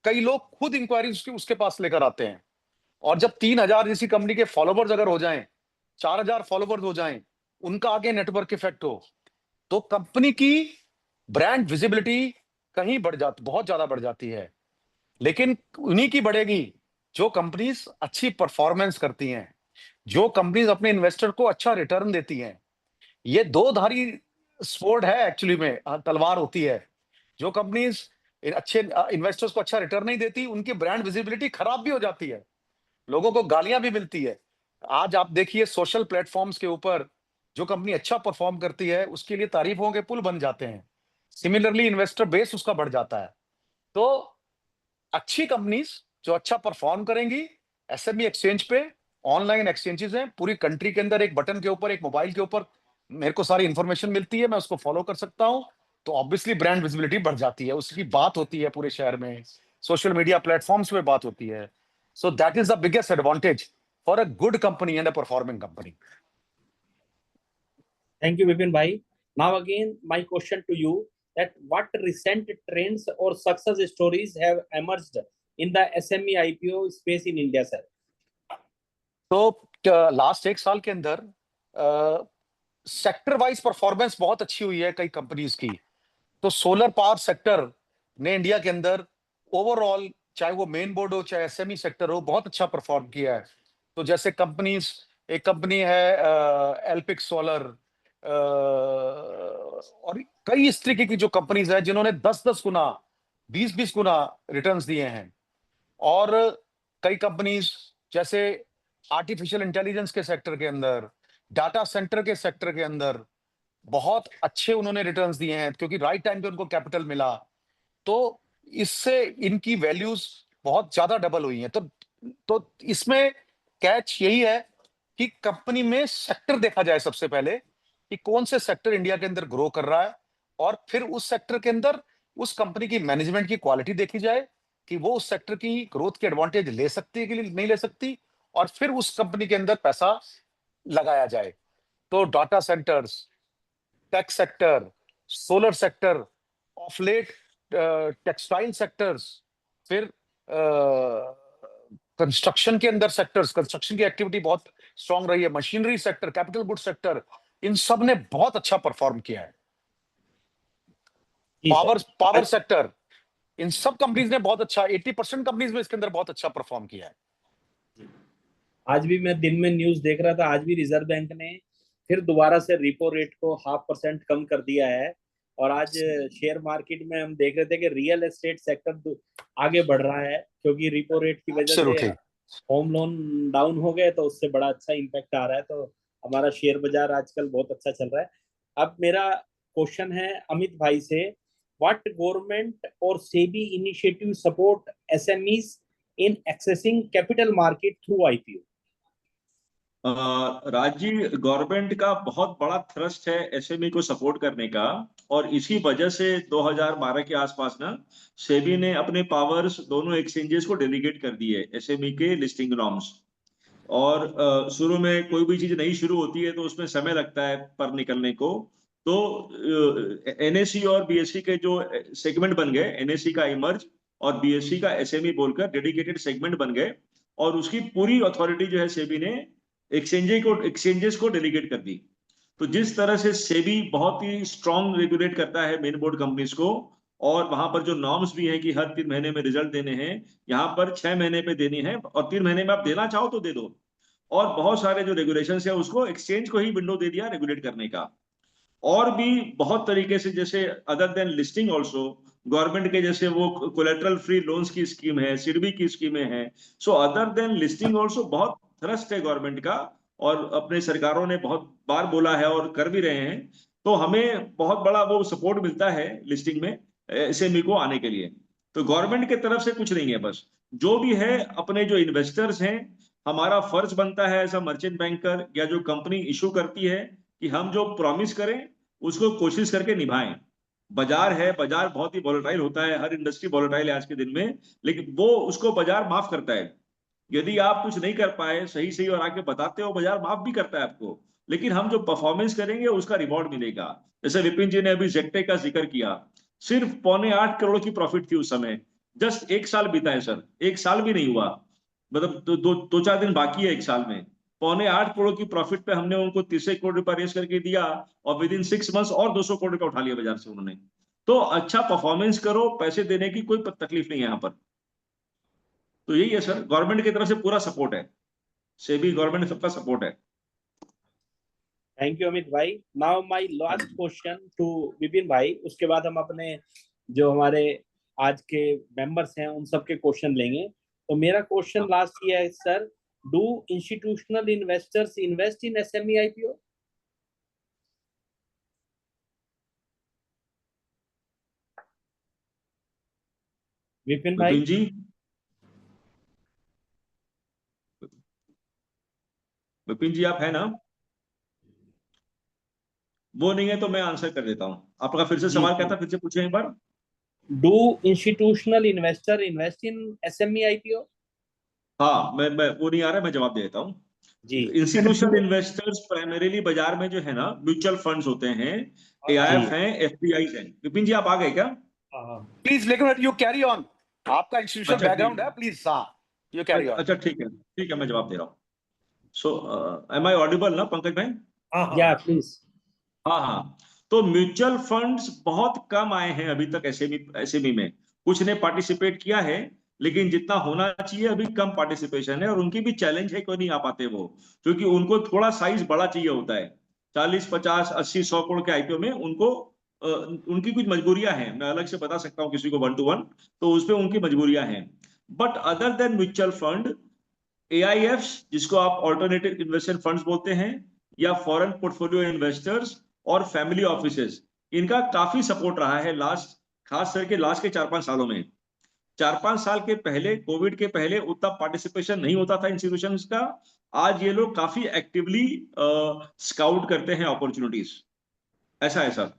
कई लोग खुद इंक्वायरी उसके पास लेकर आते हैं। और जब 3000 जैसी कंपनी के फॉलोवर्स अगर हो जाएं, 4000 फॉलोवर्स हो जाएं, उनका आगे नेटवर्क इफेक्ट हो, तो कंपनी की ब्रांड विजिबिलिटी कहीं बहुत ज्यादा बढ़ जाती है। लेकिन उन्हीं की बढ़ेगी जो कंपनीज अच्छी परफॉर्मेंस करती हैं, जो कंपनीज अपने इन्वेस्टर को अच्छा रिटर्न देती हैं। ये दो धारी स्वॉर्ड है एक्चुअली में, तलवार होती है। जो कंपनीज अच्छे इन्वेस्टर्स को अच्छा रिटर्न नहीं देती, उनकी ब्रांड विजिबिलिटी खराब भी हो जाती है, लोगों को गालियां भी मिलती है। आज आप देखिए सोशल प्लेटफॉर्म्स के ऊपर जो कंपनी अच्छा परफॉर्म करती है, उसके लिए तारीफों के पुल बन जाते हैं, सिमिलरली इन्वेस्टर बेस उसका बढ़ जाता है। तो अच्छी कंपनीज जो अच्छा परफॉर्म करेंगी एसएमई एक्सचेंज पे, ऑनलाइन एक्सचेंजेस हैं पूरी कंट्री के अंदर, एक बटन के ऊपर, एक मोबाइल के ऊपर मेरे को सारी इंफॉर्मेशन मिलती है, मैं उसको फॉलो कर सकता हूँ। तो ऑब्वियसली ब्रांड विजिबिलिटी बढ़ जाती है, उसकी बात होती है पूरे शहर में, सोशल मीडिया प्लेटफॉर्म्स पे बात होती है। So that is the biggest advantage for a good company and a performing company. Thank you, Vipin bhai. Now again, my question to you that what recent trends or success stories have emerged in the SME IPO space in India, sir? तो लास्ट एक साल के अंदर सेक्टर वाइज परफॉर्मेंस बहुत अच्छी हुई है कई कंपनीज की। तो सोलर पावर सेक्टर ने इंडिया के अंदर ओवरऑल, चाहे वो मेन बोर्ड हो चाहे एसएमई सेक्टर हो, बहुत अच्छा परफॉर्म किया है। तो जैसे कंपनीज, एक कंपनी है एल्पिक सोलर, और कई इस तरीके की जो कंपनीज है जिन्होंने 10-10 गुना, 20-20 गुना रिटर्न्स दिए हैं। और कई कंपनीज जैसे आर्टिफिशियल इंटेलिजेंस के सेक्टर के अंदर, डाटा सेंटर के सेक्टर के अंदर बहुत अच्छे उन्होंने रिटर्न्स दिए हैं, क्योंकि राइट टाइम पे उनको कैपिटल मिला। तो इससे इनकी वैल्यूज बहुत ज्यादा डबल हुई हैं। तो इसमें कैच यही है कि कंपनी में सेक्टर देखा जाए सबसे पहले, कि कौन से सेक्टर इंडिया के अंदर ग्रो कर रहा है, और फिर उस सेक्टर के अंदर उस कंपनी की मैनेजमेंट की क्वालिटी देखी जाए कि वो उस सेक्टर की ग्रोथ के एडवांटेज ले सकती है कि नहीं ले सकती, और फिर उस कंपनी के अंदर पैसा लगाया जाए। तो data centres, tech sector, solar sector, of late textile sectors, फिर कंस्ट्रक्शन के अंदर सेक्टर्स, कंस्ट्रक्शन की एक्टिविटी बहुत स्ट्रांग रही है, machinery sector, capital good sector, इन सब ने बहुत अच्छा परफॉर्म किया है। जी सर। पावर सेक्टर, इन सब कंपनीज ने बहुत अच्छा, 80% कंपनीज में इसके अंदर बहुत अच्छा परफॉर्म किया है। आज भी मैं दिन में न्यूज देख रहा था, आज भी रिजर्व बैंक ने फिर दोबारा से रिपो रेट को 0.5% कम कर दिया है। और आज शेयर मार्केट में हम देख रहे थे कि रियल एस्टेट सेक्टर आगे बढ़ रहा है, क्योंकि रिपो रेट की वजह से Absolutely. होम लोन डाउन हो गए, तो उससे बड़ा अच्छा इम्पैक्ट आ रहा है। तो हमारा शेयर बाजार आजकल बहुत अच्छा चल रहा है। अब मेरा क्वेश्चन है अमित भाई से, व्हाट गवर्नमेंट और सेबी इनिशिएटिव सपोर्ट एसएमईज इन accessing capital market through IPO? राज्य गवर्नमेंट का बहुत बड़ा थ्रस्ट है एसएमई को सपोर्ट करने का, और इसी वजह से 2012 के आसपास ना सेबी ने अपने पावर्स दोनों एक्सचेंजेस को डेलीगेट कर दिए एसएमई के लिस्टिंग नॉर्म्स। और शुरू में कोई भी चीज नई शुरू होती है तो उसमें समय लगता है पर निकलने को। तो एनएसई और बीएसई के जो सेगमेंट बन गए, एनएसई का इमर्ज और बीएसई का एसएमई बोलकर डेडिकेटेड सेगमेंट बन गए, और उसकी पूरी अथॉरिटी जो है सेबी ने एक्सचेंजेस को डेलीगेट कर दी। तो जिस तरह से सेबी बहुत ही स्ट्रांग रेगुलेट करता है मेन बोर्ड कंपनीज को, और वहां पर जो नॉर्म्स भी हैं कि हर 3 महीने में रिजल्ट देने हैं, यहाँ पर 6 महीने पे देनी है, और 3 महीने में आप देना चाहो तो दे दो। और बहुत सारे जो रेगुलेशन है उसको एक्सचेंज को ही विंडो दे दिया रेगुलेट करने का। और भी बहुत तरीके से, जैसे other than listing also government के, जैसे वो कोलेटरल फ्री लोन्स की स्कीम है, सिडबी की स्कीमें हैं। So other than listing also बहुत थ्रस्ट है गवर्नमेंट का, और अपने सरकारों ने बहुत बार बोला है और कर भी रहे हैं। तो हमें बहुत बड़ा वो सपोर्ट मिलता है लिस्टिंग में एसएमई को आने के लिए। तो गवर्नमेंट की तरफ से कुछ नहीं है, बस जो भी है अपने जो इन्वेस्टर्स हैं, हमारा फर्ज बनता है एज अ मर्चेंट बैंकर या जो कंपनी इशू करती है कि हम जो प्रॉमिस करें उसको कोशिश करके निभाएं। बाजार है, बाजार बहुत ही वॉलेटाइल होता है, हर इंडस्ट्री वॉलेटाइल है आज के दिन में, लेकिन वो उसको बाजार माफ करता है। यदि आप कुछ नहीं कर पाए सही सही और आके बताते हो, बाजार माफ भी करता है आपको। लेकिन हम जो परफॉर्मेंस करेंगे उसका रिवॉर्ड मिलेगा। जैसे विपिन जी ने अभी जेक्टे का जिक्र किया, सिर्फ 7.25 करोड़ की प्रॉफिट थी उस समय। जस्ट 1 साल बीता है सर, 1 साल भी नहीं हुआ, मतलब 2-4 दिन बाकी है 1 साल में। 7.25 करोड़ की प्रॉफिट पे हमने उनको 30 करोड़ रुपया रेस करके दिया, और विद इन 6 मंथ्स और 200 करोड़ रुपया उठा लिया बाजार से उन्होंने। तो अच्छा परफॉर्मेंस करो, पैसे देने की कोई तकलीफ नहीं है यहाँ पर। तो यही है सर, गवर्नमेंट की तरफ से पूरा सपोर्ट है, सेबी गवर्नमेंट सबका सपोर्ट है। थैंक यू अमित भाई। Now my last question to Vipin भाई, उसके बाद हम अपने जो हमारे आज के मेंबर्स हैं उन सबके क्वेश्चन लेंगे। तो मेरा क्वेश्चन लास्ट ये है sir, do institutional investors invest in SME IPO? Vipin भाई। विपिन जी, विपिन जी आप है ना? वो नहीं है तो मैं आंसर कर देता हूँ। आपका फिर से जी, सवाल क्या जी। था, फिर से पूछे एक बार। Do institutional investor invest in SME IPO? हाँ, मैं वो नहीं आ रहा है, मैं जवाब दे देता हूँ। जी इंस्टीट्यूशनल इन्वेस्टर्स प्राइमरीली बाजार में जो है ना म्यूचुअल फंड्स होते हैं, एआईएफ जी। हैं, एफपीआई हैं। विपिन जी आप आ गए क्या? प्लीज लेकिन यू कैरी ऑन, आपका इंस्टीट्यूशनल अच्छा बैकग्राउंड है, ठीक प्लीज हाँ यू कैरी है, ऑन। अच्छा ठीक है मैं जवाब दे रहा हूँ। सो एम आई ऑडिबल ना पंकज भाई? या प्लीज। हाँ हाँ, तो म्यूचुअल फंड्स बहुत कम आए हैं अभी तक एसएमई में। कुछ ने पार्टिसिपेट किया है, लेकिन जितना होना चाहिए अभी कम पार्टिसिपेशन है, और उनकी भी चैलेंज है, क्यों नहीं आ पाते वो, क्योंकि उनको थोड़ा साइज बड़ा चाहिए होता है। 40, 50, 80, 100 करोड़ के आईपीओ में उनको उनकी कुछ मजबूरियां हैं, मैं अलग से बता सकता हूँ किसी को 1 to 1, तो उसपे उनकी मजबूरियां हैं। But other than mutual fund, AIFs जिसको आप ऑल्टरनेटिव इन्वेस्टमेंट फंड्स बोलते हैं, या फॉरेन पोर्टफोलियो इन्वेस्टर्स और फैमिली ऑफिसेस, इनका काफी सपोर्ट रहा है लास्ट, खास करके लास्ट के 4-5 सालों में। 4-5 साल के पहले, कोविड के पहले उतना पार्टिसिपेशन नहीं होता था इंस्टीट्यूशंस का। आज ये लोग काफी एक्टिवली स्काउट करते हैं अपॉर्चुनिटीज। ऐसा है सर।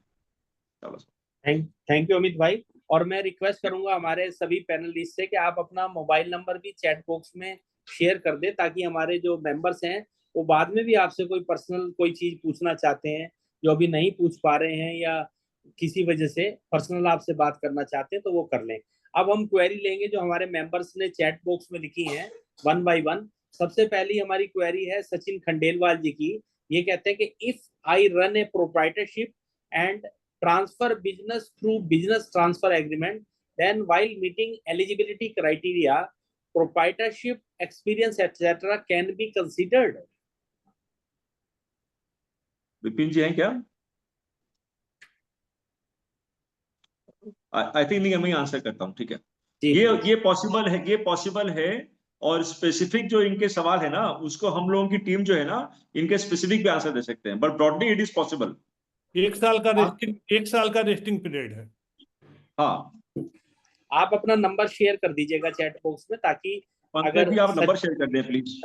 चलो सर। थैंक यू अमित भाई। और मैं रिक्वेस्ट करूंगा हमारे सभी पैनलिस्ट से कि आप अपना मोबाइल नंबर भी चैट बॉक्स में शेयर कर दें, ताकि हमारे जो मेंबर्स हैं वो बाद में भी आपसे कोई पर्सनल कोई चीज पूछना चाहते हैं, जो अभी नहीं पूछ पा रहे हैं, या किसी वजह से पर्सनल आपसे बात करना चाहते हैं, तो वो कर लें। अब हम क्वेरी लेंगे जो हमारे मेंबर्स ने चैट बॉक्स में लिखी है, वन बाय वन। सबसे पहली हमारी क्वेरी है सचिन खंडेलवाल जी की। ये कहते हैं कि if I run A proprietorship and transfer business through business transfer agreement, then while meeting eligibility criteria, proprietorship experience etc can be considered. Vipin ji हैं क्या? आई थिंक नहीं, मैं आंसर करता हूँ, ठीक है। जी ये पॉसिबल है, ये पॉसिबल है। और स्पेसिफिक जो इनके सवाल है ना, उसको हम लोगों की टीम जो है ना, इनके स्पेसिफिक भी आंसर दे सकते हैं, but broadly it is possible. 1 साल का रेस्टिंग पीरियड है। हाँ, आप अपना नंबर शेयर कर दीजिएगा चैट बॉक्स में, ताकि पंकज अगर जी आप नंबर शेयर कर दें प्लीज।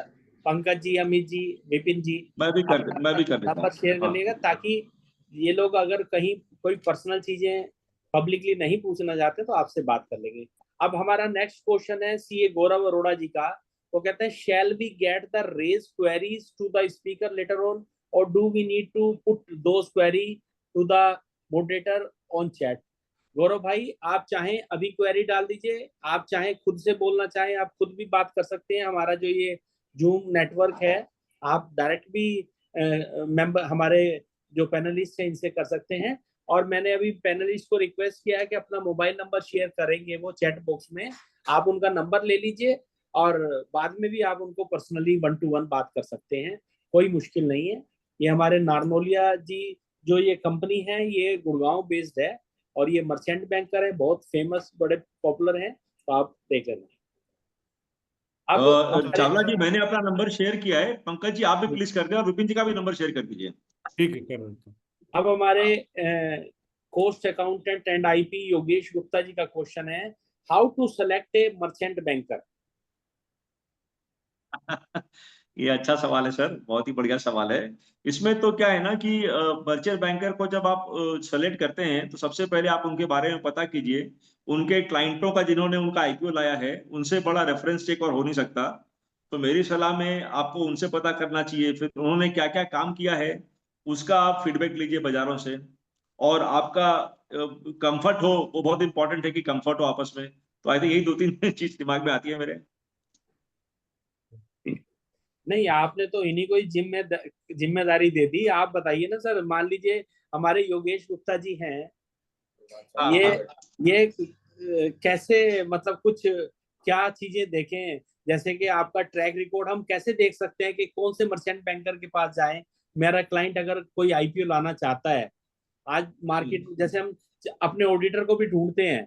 पंकज जी, अमित जी, विपिन जी, मैं भी कर देता नंबर शेयर हूँ। कर हाँ, लीजिएगा, ताकि ये लोग अगर कहीं कोई पर्सनल चीजें पब्लिकली नहीं पूछना चाहते तो आपसे बात कर लेंगे। अब हमारा नेक्स्ट क्वेश्चन है सीए गौरव अरोड़ा जी का। वो कहते हैं shall we get the raise queries to the speaker later on, और do we need to put those query to the moderator on chat? Gaurav भाई, आप चाहें अभी क्वेरी डाल दीजिए, आप चाहें खुद से बोलना चाहें आप खुद भी बात कर सकते हैं। हमारा जो ये जूम नेटवर्क है, आप डायरेक्ट भी मेंबर हमारे जो पैनलिस्ट हैं इनसे कर सकते हैं। और मैंने अभी पैनलिस्ट को रिक्वेस्ट किया है कि अपना मोबाइल नंबर शेयर करेंगे वो चैट बॉक्स में, आप उनका नंबर ले लीजिए, और बाद में भी आप उनको पर्सनली 1 to 1 बात कर सकते हैं, कोई मुश्किल नहीं है। ये हमारे नारनोलिया जी जो ये कंपनी है, ये गुड़गांव बेस्ड है, और ये मर्चेंट बैंकर है, बहुत फेमस, बड़े पॉपुलर हैं, तो आप देख लेना। अब चावला जी मैंने अपना नंबर शेयर किया है, पंकज जी आप भी प्लीज कर दें, और विपिन जी का भी नंबर शेयर कर दीजिए। ठीक है, कर देता हूं। अब हमारे cost accountant and IP Yogesh Gupta ji का क्वेश्चन है, how to select a merchant banker? ये अच्छा सवाल है सर, बहुत ही बढ़िया सवाल है। इसमें तो क्या है ना कि मर्चेंट बैंकर को जब आप सेलेक्ट करते हैं, तो सबसे पहले आप उनके बारे में पता कीजिए, उनके क्लाइंटों का जिन्होंने उनका आईपीओ लाया है, उनसे बड़ा रेफरेंस चेक और हो नहीं सकता। तो मेरी सलाह में आपको उनसे पता करना चाहिए, फिर उन्होंने क्या क्या काम किया है उसका आप फीडबैक लीजिए बाजारों से। और आपका कंफर्ट हो, वो बहुत इंपॉर्टेंट है कि कंफर्ट हो आपस में। तो आई थिंक यही 2-3 चीज दिमाग में आती है मेरे। नहीं, आपने तो इन्हीं को ही जिम्मेदारी दे दी। आप बताइए ना सर, मान लीजिए हमारे योगेश गुप्ता जी हैं, ये कैसे, मतलब कुछ क्या चीजें देखें, जैसे कि आपका ट्रैक रिकॉर्ड हम कैसे देख सकते हैं कि कौन से मर्चेंट बैंकर के पास जाएं? मेरा क्लाइंट अगर कोई आईपीओ लाना चाहता है, आज मार्केट जैसे हम अपने ऑडिटर को भी ढूंढते हैं,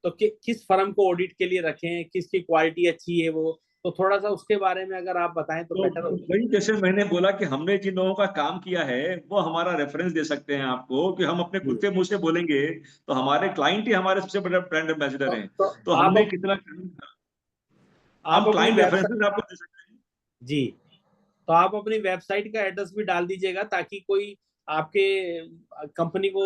तो किस फर्म को ऑडिट के लिए रखें, किसकी क्वालिटी अच्छी है, वो तो थोड़ा सा उसके बारे में अगर आप बताएं तो बेटर तो होगा। वही जैसे मैंने बोला कि हमने जिन लोगों का काम किया है वो हमारा रेफरेंस दे सकते हैं आपको, कि हम अपने खुद के मुंह से बोलेंगे तो हमारे क्लाइंट ही हमारे सबसे बड़े ब्रांड एम्बेसडर हैं। तो आप हमने कितना, आप हम अपनी क्लाइंट वेबसाइट, रेफरेंसेस आपको दे सकते हैं। जी, तो आप अपनी वेबसाइट का एड्रेस भी डाल दीजिएगा, ताकि कोई आपके कंपनी को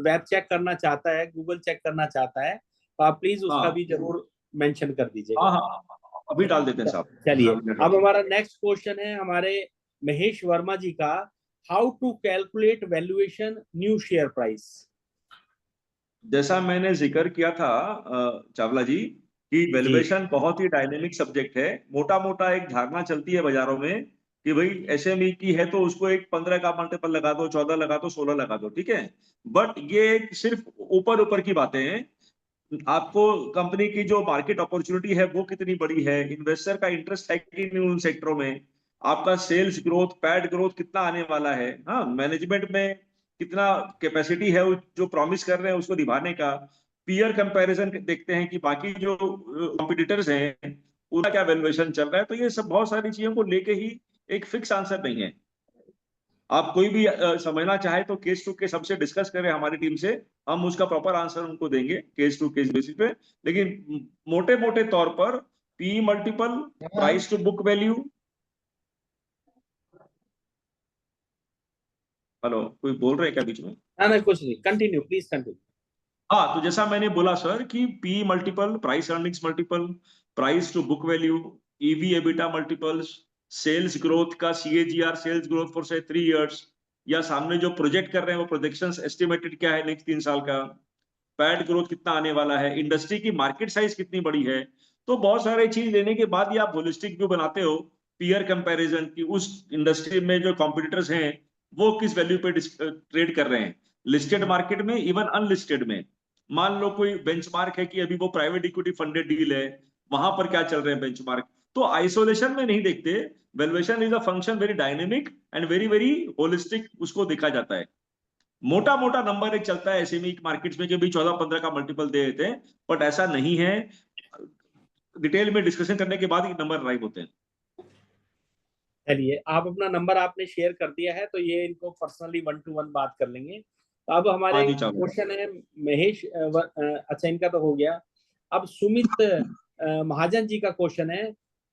वेब चेक करना चाहता है, गूगल चेक करना चाहता है, तो आप प्लीज उसका हाँ भी जरूर मेंशन कर हाँ दीजिएगा। हाँ, अभी डाल देते हैं साहब। चलिए, अब हमारा नेक्स्ट क्वेश्चन है हमारे महेश वर्मा जी का, how to calculate valuation new share price. जैसा मैंने जिक्र किया था चावला जी, कि वैल्यूएशन बहुत ही डायनेमिक सब्जेक्ट है। मोटा मोटा एक धारणा चलती है बाजारों में कि भाई एसएमई की है तो उसको एक 15 का मल्टीपल लगा दो, 14 लगा दो, 16 लगा दो, ठीक है। बट ये सिर्फ ऊपर ऊपर की बातें हैं। आपको कंपनी की जो मार्केट अपॉर्चुनिटी है वो कितनी बड़ी है, इन्वेस्टर का इंटरेस्ट है कि नहीं उन सेक्टरों में, आपका सेल्स ग्रोथ, पैड ग्रोथ कितना आने वाला है, हाँ, मैनेजमेंट में कितना कैपेसिटी है जो प्रॉमिस कर रहे हैं उसको निभाने का। पीयर कंपैरिजन देखते हैं कि बाकी जो कॉम्पिटिटर्स हैं उनका क्या वैल्यूएशन चल रहा है। तो ये सब बहुत सारी चीजों को लेके ही एक फिक्स आंसर नहीं है। आप कोई भी समझना चाहे तो केस टू केस हमसे डिस्कस करें हमारी टीम से, हम उसका प्रॉपर आंसर उनको देंगे केस टू केस बेसिस पे। लेकिन मोटे मोटे तौर पर P multiple, price to book value. Hello, कोई बोल रहे हैं क्या बीच में? ना कुछ नहीं, कंटिन्यू प्लीज कंटिन्यू। हाँ, तो जैसा मैंने बोला सर कि P multiple, price earnings multiple, price to book value, EV EBITDA multiples, sales growth का CAGR, sales growth for say 3 years, या सामने जो प्रोजेक्ट कर रहे हैं वो प्रोजेक्शंस एस्टिमेटेड क्या है नेक्स्ट 3 साल का, पैड ग्रोथ कितना आने वाला है, इंडस्ट्री की मार्केट साइज कितनी बड़ी है। तो बहुत सारे चीज लेने के बाद ही आप होलिस्टिक व्यू बनाते हो, पीयर कंपैरिजन की उस इंडस्ट्री में जो कॉम्पिटिटर्स हैं वो किस वैल्यू पे ट्रेड कर रहे हैं, लिस्टेड मार्केट में, इवन अनलिस्टेड में। मान लो कोई बेंचमार्क है कि अभी वो प्राइवेट इक्विटी फंडेड डील है, वहां पर क्या चल रहे हैं बेंचमार्क। तो आइसोलेशन में नहीं देखते, valuation is a function very dynamic and very very holistic, उसको देखा जाता है। मोटा मोटा नंबर एक चलता है एसएमई मार्केट्स में कि भी 14-15 का मल्टीपल दे देते हैं, बट ऐसा नहीं है। डिटेल में डिस्कशन करने के बाद ही नंबर अराइव होते हैं। चलिए, आप अपना नंबर आपने शेयर कर दिया है, तो ये इनको पर्सनली 1 to 1 बात कर लेंगे। तो अब हमारे हाँ जी, चावला। क्वेश्चन है महेश, अच्छा इनका तो हो गया। अब सुमित महाजन जी का क्वेश्चन है,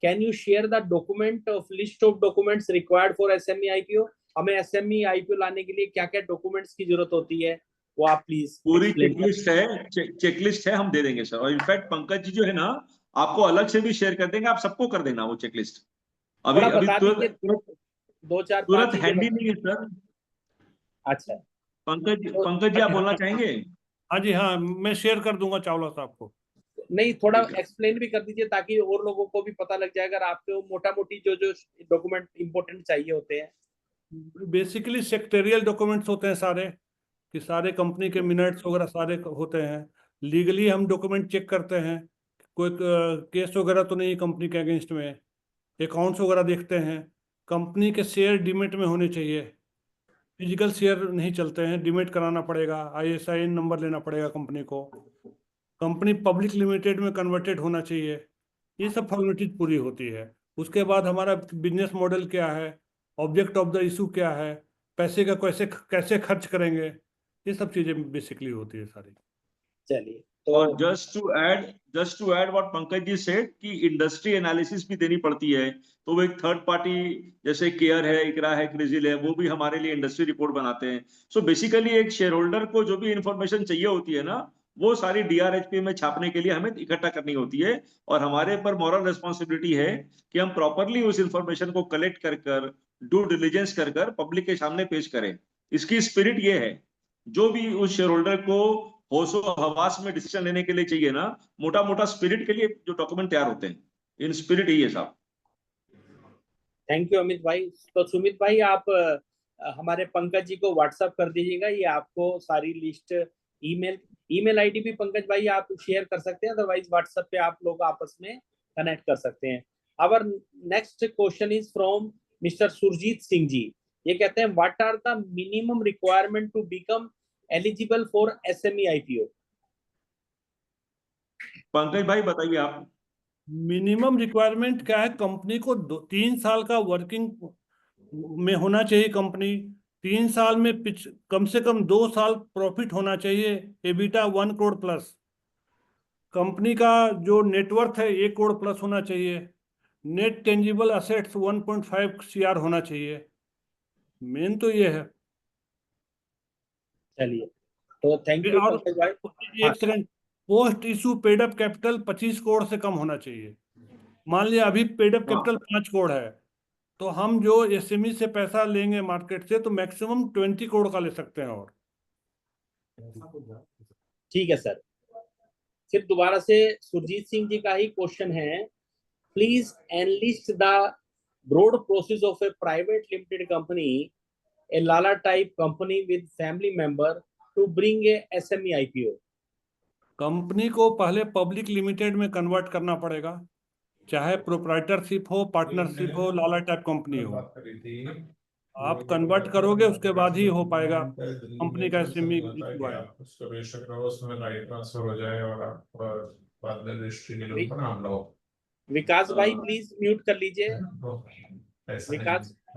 can you share the document of list of documents required for SME IPO. हमें एसएमई आईपीओ लाने के लिए क्या क्या डॉक्यूमेंट्स की जरूरत होती है, वो आप प्लीज पूरी एक्सप्लेन करें। चेकलिस्ट है, चेकलिस्ट है, हम दे देंगे सर। और इनफैक्ट पंकज जी जो है ना, आपको अलग से भी शेयर कर देंगे, आप सबको कर देना वो चेकलिस्ट। अभी थोड़ा अभी बता दीजिए, तुरंत 2-4-5 तुरंत चीजें हैंडी बता। नहीं है सर। अच्छा, पंकज जी आप बोलना चाहेंगे? हाँ जी, हाँ, मैं शेयर कर दूंगा चावला साहब को। नहीं, थोड़ा ठीक है। एक्सप्लेन भी कर दीजिए ताकि और लोगों को भी पता लग जाए, अगर आपको मोटा मोटी जो जो डॉक्यूमेंट इंपॉर्टेंट चाहिए होते हैं। बेसिकली सेक्रेटरियल डॉक्यूमेंट्स होते हैं सारे, कि सारे कंपनी के मिनट्स वगैरह सारे होते हैं। लीगली हम डॉक्यूमेंट चेक करते हैं, कोई केस वगैरह तो नहीं कंपनी के अगेंस्ट में। अकाउंट्स वगैरह देखते हैं। कंपनी के शेयर डीमेट में होने चाहिए, फिजिकल शेयर नहीं चलते हैं, डीमेट कराना पड़ेगा, आईएसआईएन नंबर लेना पड़ेगा कंपनी को। कंपनी पब्लिक लिमिटेड में कन्वर्टेड होना चाहिए। ये सब फॉर्मेलिटीज पूरी होती है। उसके बाद हमारा बिजनेस मॉडल क्या है, ऑब्जेक्ट ऑफ द इशू क्या है, पैसे का कैसे कैसे खर्च करेंगे, ये सब चीजें बेसिकली होती है सारी। चलिए, तो और just to add what Pankaj ji said कि इंडस्ट्री एनालिसिस भी देनी पड़ती है। तो वो एक थर्ड पार्टी जैसे केयर है, इकरा है, क्रिजिल है, वो भी हमारे लिए इंडस्ट्री रिपोर्ट बनाते हैं। सो बेसिकली एक शेयर होल्डर को जो भी इंफॉर्मेशन चाहिए होती है ना, वो सारी डीआरएचपी में छापने के लिए हमें इकट्ठा करनी होती है। और हमारे पर मॉरल रिस्पॉन्सिबिलिटी है कि हम प्रॉपरली उस इंफॉर्मेशन को कलेक्ट कर कर, डू डिलिजेंस कर कर पब्लिक के सामने पेश करें। इसकी स्पिरिट ये है, जो भी उस शेयर होल्डर को होशो हवास में डिसीजन लेने के लिए चाहिए ना, मोटा मोटा स्पिरिट के लिए जो डॉक्यूमेंट तैयार होते हैं, इन स्पिरिट ही है साहब। थैंक यू अमित भाई। तो सुमित भाई, आप हमारे पंकज जी को व्हाट्सअप कर दीजिएगा, ये आपको सारी लिस्ट, ईमेल आईडी भी पंकज भाई आप शेयर कर सकते हैं, अदरवाइज व्हाट्सएप पे आप लोग आपस में कनेक्ट कर सकते हैं। Our next question is from mister Surjit Singh ji. ये कहते हैं, what are the minimum requirement to become eligible for SME IPO. Pankaj भाई बताइए आप। मिनिमम रिक्वायरमेंट क्या है, कंपनी को 3 साल का वर्किंग में होना चाहिए। कंपनी 3 साल में कम से कम 2 साल प्रॉफिट होना चाहिए, एबिटा 1 करोड़ प्लस। कंपनी का जो नेटवर्थ है 1 करोड़ प्लस होना चाहिए। नेट टेंजिबल असेट्स 1.5 CR होना चाहिए, मेन तो ये है। चलिए, तो थैंक यू और पंकज भाई। एक second, post issue paid up capital 25 crore से कम होना चाहिए। मान लिया अभी पेड अप कैपिटल 5 करोड़ है, तो हम जो एसएमई से पैसा लेंगे मार्केट से, तो मैक्सिमम 20 करोड़ का ले सकते हैं। और ठीक है सर। फिर दोबारा से सुरजीत सिंह जी का ही क्वेश्चन है, please enlist the broad process of a private limited company, a lala type company with family member to bring a SME IPO. Company को पहले पब्लिक लिमिटेड में कन्वर्ट करना पड़ेगा, चाहे प्रोप्राइटरशिप हो, पार्टनरशिप हो, लाला टाइप कंपनी हो। आप कन्वर्ट करोगे उसके बाद ही हो पाएगा कंपनी का एसएमई इशू आएगा। उसको रजिस्टर करो, उसमें राइट ट्रांसफर हो जाए और आप बाद में रजिस्ट्री के लिए नाम लो। विकास भाई प्लीज म्यूट कर लीजिए।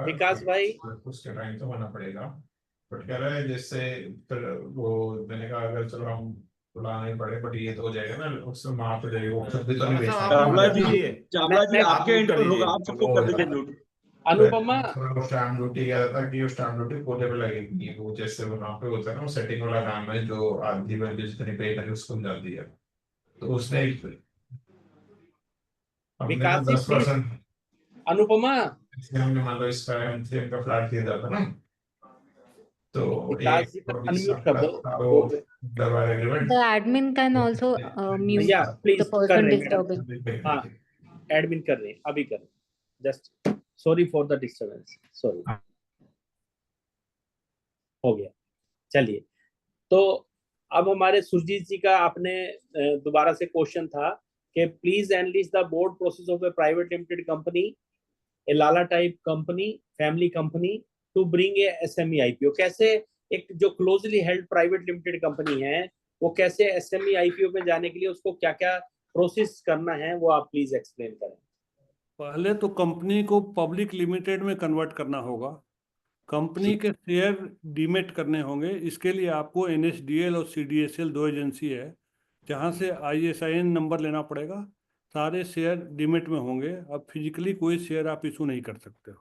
विकास भाई, उसके टाइम तो होना पड़ेगा, बट कह रहा है जैसे फिर वो मैंने कहा अगर चलो हम बुलाने पड़े, बट ये तो हो जाएगा ना, उसमें वहां पे जाएगा, वो सब भी तो नहीं चावला जी आपके एंड पर होगा, आप सबको कर दीजिए म्यूट। अनुपमा, स्टैम्प ड्यूटी कह रहा था कि वो स्टैम्प ड्यूटी पोते पे लगेगी, वो जैसे वहां पे होता है ना, वो सेटिंग वाला काम है जो आधी वैल्यू जितनी पे करी उसको मिल जाती है, तो उसने विकास जी 10% अनुपमा, हमने मान लो इसका एमसीएम का फ्लैट खरीदा था ना, तो विकास जी को अनम्यूट कर दो। The admin can also mute भैया प्लीज the कर person रहे disturbing. हाँ, एडमिन कर रहे हैं, अभी कर रहे, just sorry for the disturbance, sorry. हो गया। चलिए, तो अब हमारे सुरजीत जी का आपने दोबारा से क्वेश्चन था कि please enlist the board process of a private limited company, a lala type company, family company to bring a SME IPO. कैसे एक जो closely held private limited company है, वो कैसे एसएमई आईपीओ में जाने के लिए उसको क्या क्या प्रोसेस करना है, वो आप प्लीज एक्सप्लेन करें। पहले तो कंपनी को पब्लिक लिमिटेड में कन्वर्ट करना होगा, कंपनी के शेयर डीमेट करने होंगे। इसके लिए आपको एनएसडीएल और सीडीएसएल 2 एजेंसी है, जहां से आईएसआईएन नंबर लेना पड़ेगा। सारे शेयर डीमेट में होंगे, अब फिजिकली कोई शेयर आप इशू नहीं कर सकते हो,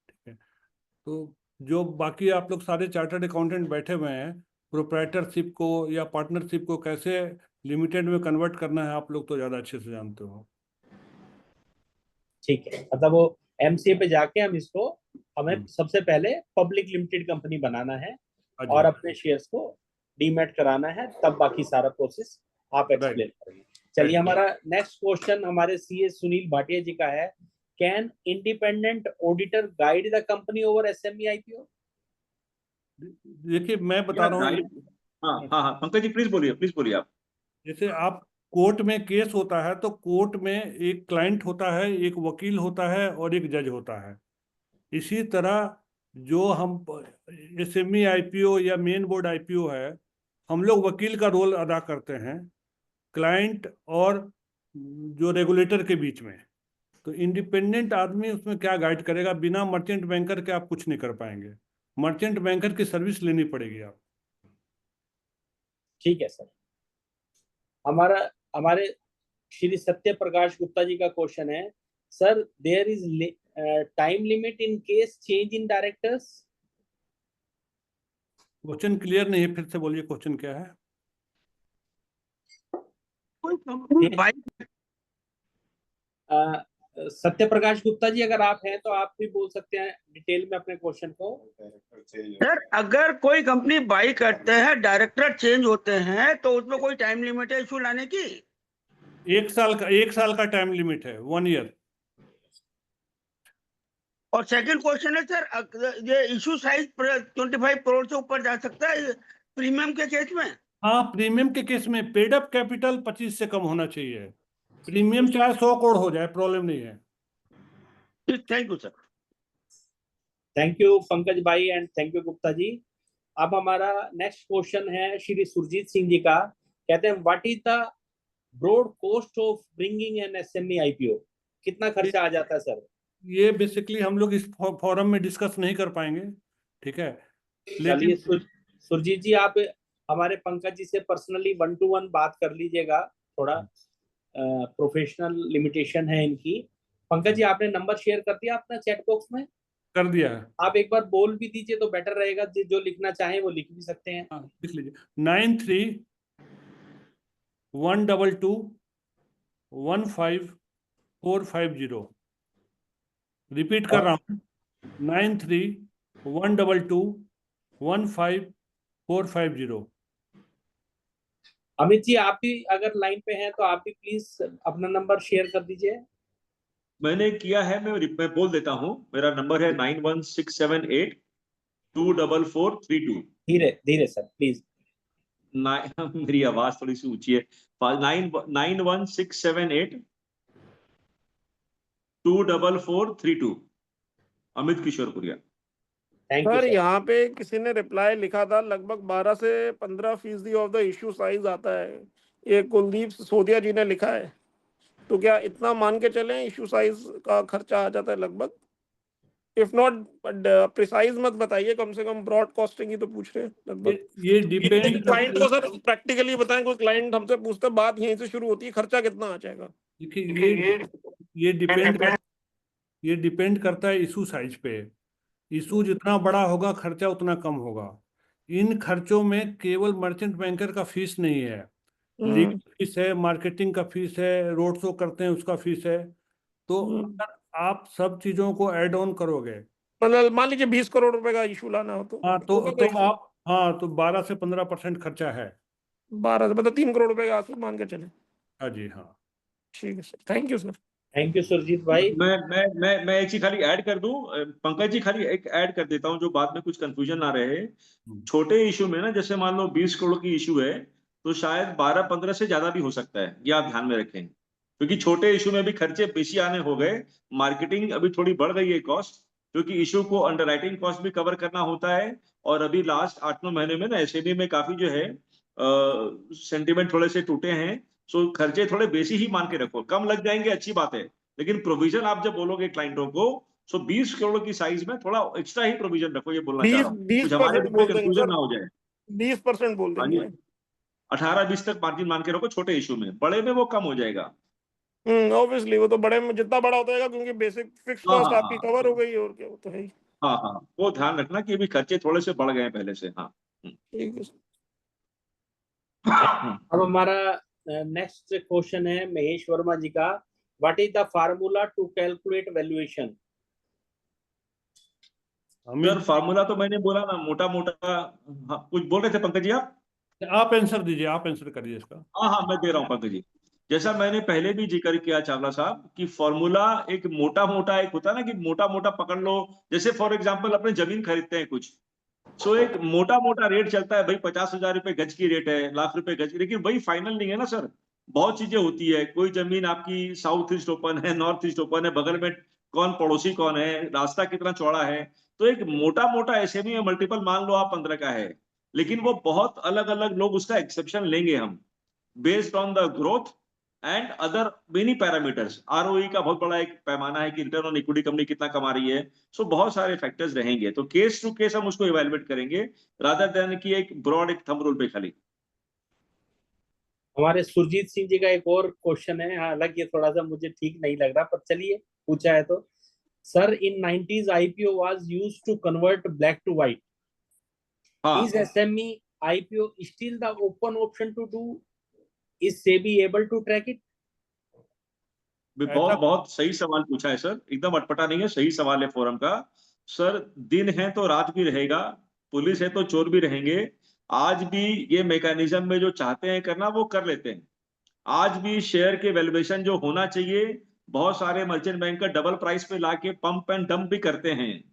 ठीक है। तो जो बाकी आप लोग सारे चार्टर्ड अकाउंटेंट बैठे हुए हैं, प्रोप्राइटरशिप को या पार्टनरशिप को कैसे लिमिटेड में कन्वर्ट करना है, आप लोग तो ज़्यादा अच्छे से जानते हो। ठीक है, मतलब वो एमसीए पे जाके हम इसको, हमें सबसे पहले पब्लिक लिमिटेड कंपनी बनाना है और अपने शेयर्स को डीमेट कराना है, तब बाकी सारा प्रोसेस आप एक्सप्लेन करेंगे। चलिए, हमारा नेक्स्ट क्वेश्चन हमारे सीए सुनील भाटिया जी का है, can independent auditor guide the company over SME IPO? देखिए मैं बता रहा हूँ, हाँ पंकज जी प्लीज बोलिए आप। जैसे आप कोर्ट में केस होता है, तो कोर्ट में एक क्लाइंट होता है, एक वकील होता है और एक जज होता है। इसी तरह जो हम एसएमई आईपीओ या मेन बोर्ड आईपीओ है, हम लोग वकील का रोल अदा करते हैं क्लाइंट और जो रेगुलेटर के बीच में। तो इंडिपेंडेंट आदमी उसमें क्या गाइड करेगा? बिना मर्चेंट बैंकर के आप कुछ नहीं कर पाएंगे, मर्चेंट बैंकर की सर्विस लेनी पड़ेगी आप। ठीक है सर। हमारे श्री सत्य प्रकाश गुप्ता जी का क्वेश्चन है, sir there is time limit in case change in directors. Question clear नहीं है, फिर से बोलिए क्वेश्चन क्या है। कोई कंपनी बाई सत्य प्रकाश गुप्ता जी, अगर आप हैं तो आप भी बोल सकते हैं डिटेल में अपने क्वेश्चन को। सर, अगर कोई कंपनी बाई करते हैं, डायरेक्टर चेंज होते हैं, तो उसमें कोई टाइम लिमिट है इशू लाने की? 1 साल का टाइम लिमिट है, 1 ईयर। और सेकंड क्वेश्चन है सर, ये इशू साइज 25 करोड़ से ऊपर जा सकता है प्रीमियम के केस में? हाँ, प्रीमियम के केस में पेड अप कैपिटल 25 से कम होना चाहिए, प्रीमियम चाहे 100 करोड़ हो जाए, प्रॉब्लम नहीं है। Thank you sir. Thank you Pankaj भाई and thank you Gupta ji. अब हमारा नेक्स्ट क्वेश्चन है श्री सुरजीत सिंह जी का, कहते हैं what is the broad cost of bringing an SME IPO? कितना खर्चा आ जाता है सर? ये बेसिकली हम लोग इस फोरम में डिस्कस नहीं कर पाएंगे, ठीक है। चलिए सुरजीत जी, आप हमारे पंकज जी से पर्सनली 1 to 1 बात कर लीजिएगा, थोड़ा प्रोफेशनल लिमिटेशन है इनकी, पंकज जी आपने नंबर शेयर कर दिया अपना चैट बॉक्स में? कर दिया है। आप एक बार बोल भी दीजिए तो बेटर रहेगा, जो लिखना चाहें वो लिख भी सकते हैं। हाँ, लिख लीजिए 93-122-15450। रिपीट कर रहा हूँ 93-122-15450। अमित जी आप भी अगर लाइन पे हैं तो आप भी प्लीज अपना नंबर शेयर कर दीजिए। मैंने किया है, मैं बोल देता हूँ। मेरा नंबर है 9167824432। धीरे धीरे सर प्लीज। मेरी आवाज थोड़ी सी ऊंची है। 9167824432। अमित किशोर पुरिया। Thank you sir sir. यहाँ पे किसी ने रिप्लाई लिखा था, लगभग 12 से 15% ऑफ द इश्यू साइज आता है, ये कुलदीप सोदिया जी ने लिखा है। तो क्या इतना मान के चलें इश्यू साइज का खर्चा आ जाता है लगभग? इफ नॉट प्रिसाइज मत बताइए, कम से कम ब्रॉड कॉस्टिंग ही तो पूछ रहे हैं लगभग। ये डिपेंड क्लाइंट को सर प्रैक्टिकली बताएं, कोई क्लाइंट हमसे पूछता है, बात यहीं से शुरू होती है, खर्चा कितना आ जाएगा? देखिए ये डिपेंड करता है इशू साइज पे। इशू जितना बड़ा होगा खर्चा उतना कम होगा। इन खर्चों में केवल मर्चेंट बैंकर का फीस नहीं है, लीगल फीस है, मार्केटिंग का फीस है, रोड शो करते हैं उसका फीस है। तो अगर आप सब चीजों को ऐड ऑन करोगे, मतलब मान लीजिए 20 करोड़ रुपए का इशू लाना हो तो हाँ तो आप 12 से 15% खर्चा है। 12 से मतलब 3 करोड़ रुपए का आंसू मान के चले। हाँ जी हाँ। ठीक है sir, thank you sir. Thank you Surjeet भाई। मैं एक चीज खाली ऐड कर दूं, पंकज जी, खाली एक ऐड कर देता हूं जो बाद में कुछ कंफ्यूजन ना रहे। छोटे इशू में ना, जैसे मान लो 20 करोड़ की इशू है तो शायद 12-15 से ज्यादा भी हो सकता है, ये आप ध्यान में रखें। क्योंकि छोटे इशू में भी खर्चे बेशी आने हो गए, मार्केटिंग अभी थोड़ी बढ़ गई है कॉस्ट, क्योंकि इशू को अंडरराइटिंग कॉस्ट भी कवर करना होता है। और अभी लास्ट 8-9 महीने में ना एसएबी में काफी जो है सेंटिमेंट थोड़े से टूटे हैं। सो खर्चे थोड़े बेसी ही मान के रखो, कम लग जाएंगे अच्छी बात है, लेकिन प्रोविजन आप जब बोलोगे क्लाइंटों को, सो 20 करोड़ की साइज में थोड़ा एक्स्ट्रा ही प्रोविजन रखो, ये बोलना चाह रहा हूँ, कुछ हमारे 20% बीच में बोल देंगे कंफ्यूजन सर, ना हो जाए। 20% बोल हाँ देंगे। जी, 18-20 तक मार्जिन मान के रखो छोटे इशू में, बड़े में वो कम हो जाएगा। ऑब्वियसली वो तो बड़े में जितना बड़ा होता है, क्योंकि बेसिक फिक्स हाँ कॉस्ट हाँ आपकी हाँ कवर हो गई है, और क्या वो तो है ही। हाँ हाँ, वो ध्यान रखना कि अभी खर्चे थोड़े से बढ़ गए हैं पहले से। हाँ ठीक है सर। अब हमारा नेक्स्ट क्वेश्चन है महेश वर्मा जी का। What is the formula to calculate valuation? Sir formula तो मैंने बोला ना, मोटा मोटा। हाँ, कुछ बोल रहे थे पंकज जी आप? आप आंसर दीजिए, आप आंसर करिए इसका। हाँ, मैं दे रहा हूँ पंकज जी। जैसा मैंने पहले भी जिक्र किया चावला साहब, कि फॉर्मूला एक मोटा मोटा एक होता है ना, कि मोटा मोटा पकड़ लो। जैसे फॉर एग्जांपल अपने जमीन खरीदते हैं कुछ, सो एक मोटा मोटा रेट चलता है भाई, 50,000 रुपए गज की रेट है, लाख रुपए गज, लेकिन वही फाइनल नहीं है ना सर। बहुत चीजें होती है, कोई जमीन आपकी साउथ ईस्ट ओपन है, नॉर्थ ईस्ट ओपन है, बगल में कौन पड़ोसी कौन है, रास्ता कितना चौड़ा है। तो एक मोटा मोटा एसएमई में मल्टीपल मान लो आप 15 का है, लेकिन वो बहुत अलग अलग लोग उसका एक्सेप्शन लेंगे हम, based on the growth and other many parameters. ROE का बहुत बड़ा एक पैमाना है कि रिटर्न ऑन इक्विटी कंपनी कितना कमा रही है। सो बहुत सारे फैक्टर्स रहेंगे, तो केस टू केस हम उसको इवेलुएट करेंगे, रादर देन कि एक ब्रॉड एक थंब रूल पे खाली। हमारे सुरजीत सिंह जी का एक और क्वेश्चन है, हालांकि ये थोड़ा सा मुझे ठीक नहीं लग रहा, पर चलिए पूछा है तो। Sir in 90s IPO was used to convert black to white. हाँ, Is SME IPO still the open option to do? Is SEBI able to track it? बहुत बहुत सही सवाल पूछा है सर, एकदम अटपटा नहीं है, सही सवाल है फोरम का। सर दिन है तो रात भी रहेगा, पुलिस है तो चोर भी रहेंगे। आज भी ये मैकेनिज्म में जो चाहते हैं करना वो कर लेते हैं। आज भी शेयर के वैल्यूएशन जो होना चाहिए, बहुत सारे मर्चेंट बैंकर डबल प्राइस पे लाके पंप एंड डंप भी करते हैं।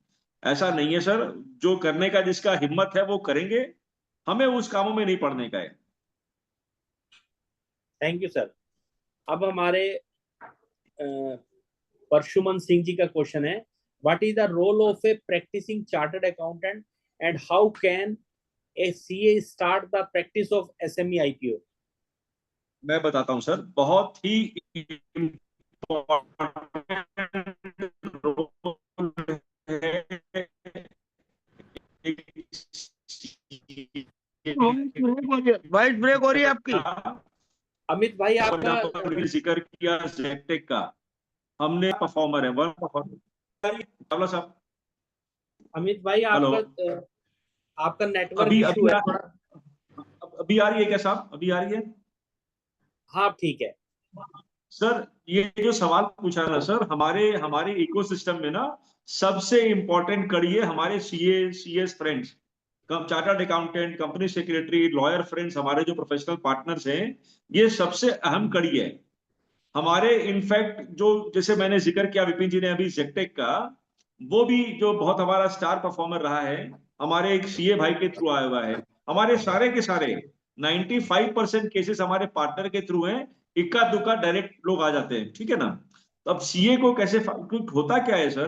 ऐसा नहीं है सर, जो करने का जिसका हिम्मत है वो करेंगे, हमें उस कामों में नहीं पड़ने का है। Thank you sir. अब हमारे परशुमन सिंह जी का क्वेश्चन है, what is the role of a practising chartered accountant and how can a CA start the practice of SME IPO? मैं बताता हूं सर, बहुत ही वॉइस ब्रेक हो रही है आपकी। अमित भाई आपका जिक्र किया जेटेक का, हमने परफॉर्मर है, वन परफॉर्मर। चावला साहब, अमित भाई हेलो, आपका नेटवर्क अभी इशू है अभी थोड़ा। अभी आ रही है क्या साहब? अभी आ रही है? हाँ ठीक है। सर ये जो सवाल पूछा ना सर, हमारे हमारे इकोसिस्टम में ना सबसे इंपॉर्टेंट कड़ी है हमारे CS friends, chartered accountant, company secretary, lawyer friends, हमारे जो प्रोफेशनल पार्टनर्स हैं, ये सबसे अहम कड़ी है हमारे। इनफैक्ट जो जैसे मैंने जिक्र किया विपिन जी ने अभी जेक्टेक का, वो भी जो बहुत हमारा स्टार परफॉर्मर रहा है, हमारे एक सीए भाई के थ्रू आया हुआ है। हमारे सारे के सारे 95% केसेस हमारे पार्टनर के थ्रू हैं, इक्का दुक्का डायरेक्ट लोग आ जाते हैं, ठीक है ना। तो अब सीए को कैसे क्योंकि होता क्या है सर,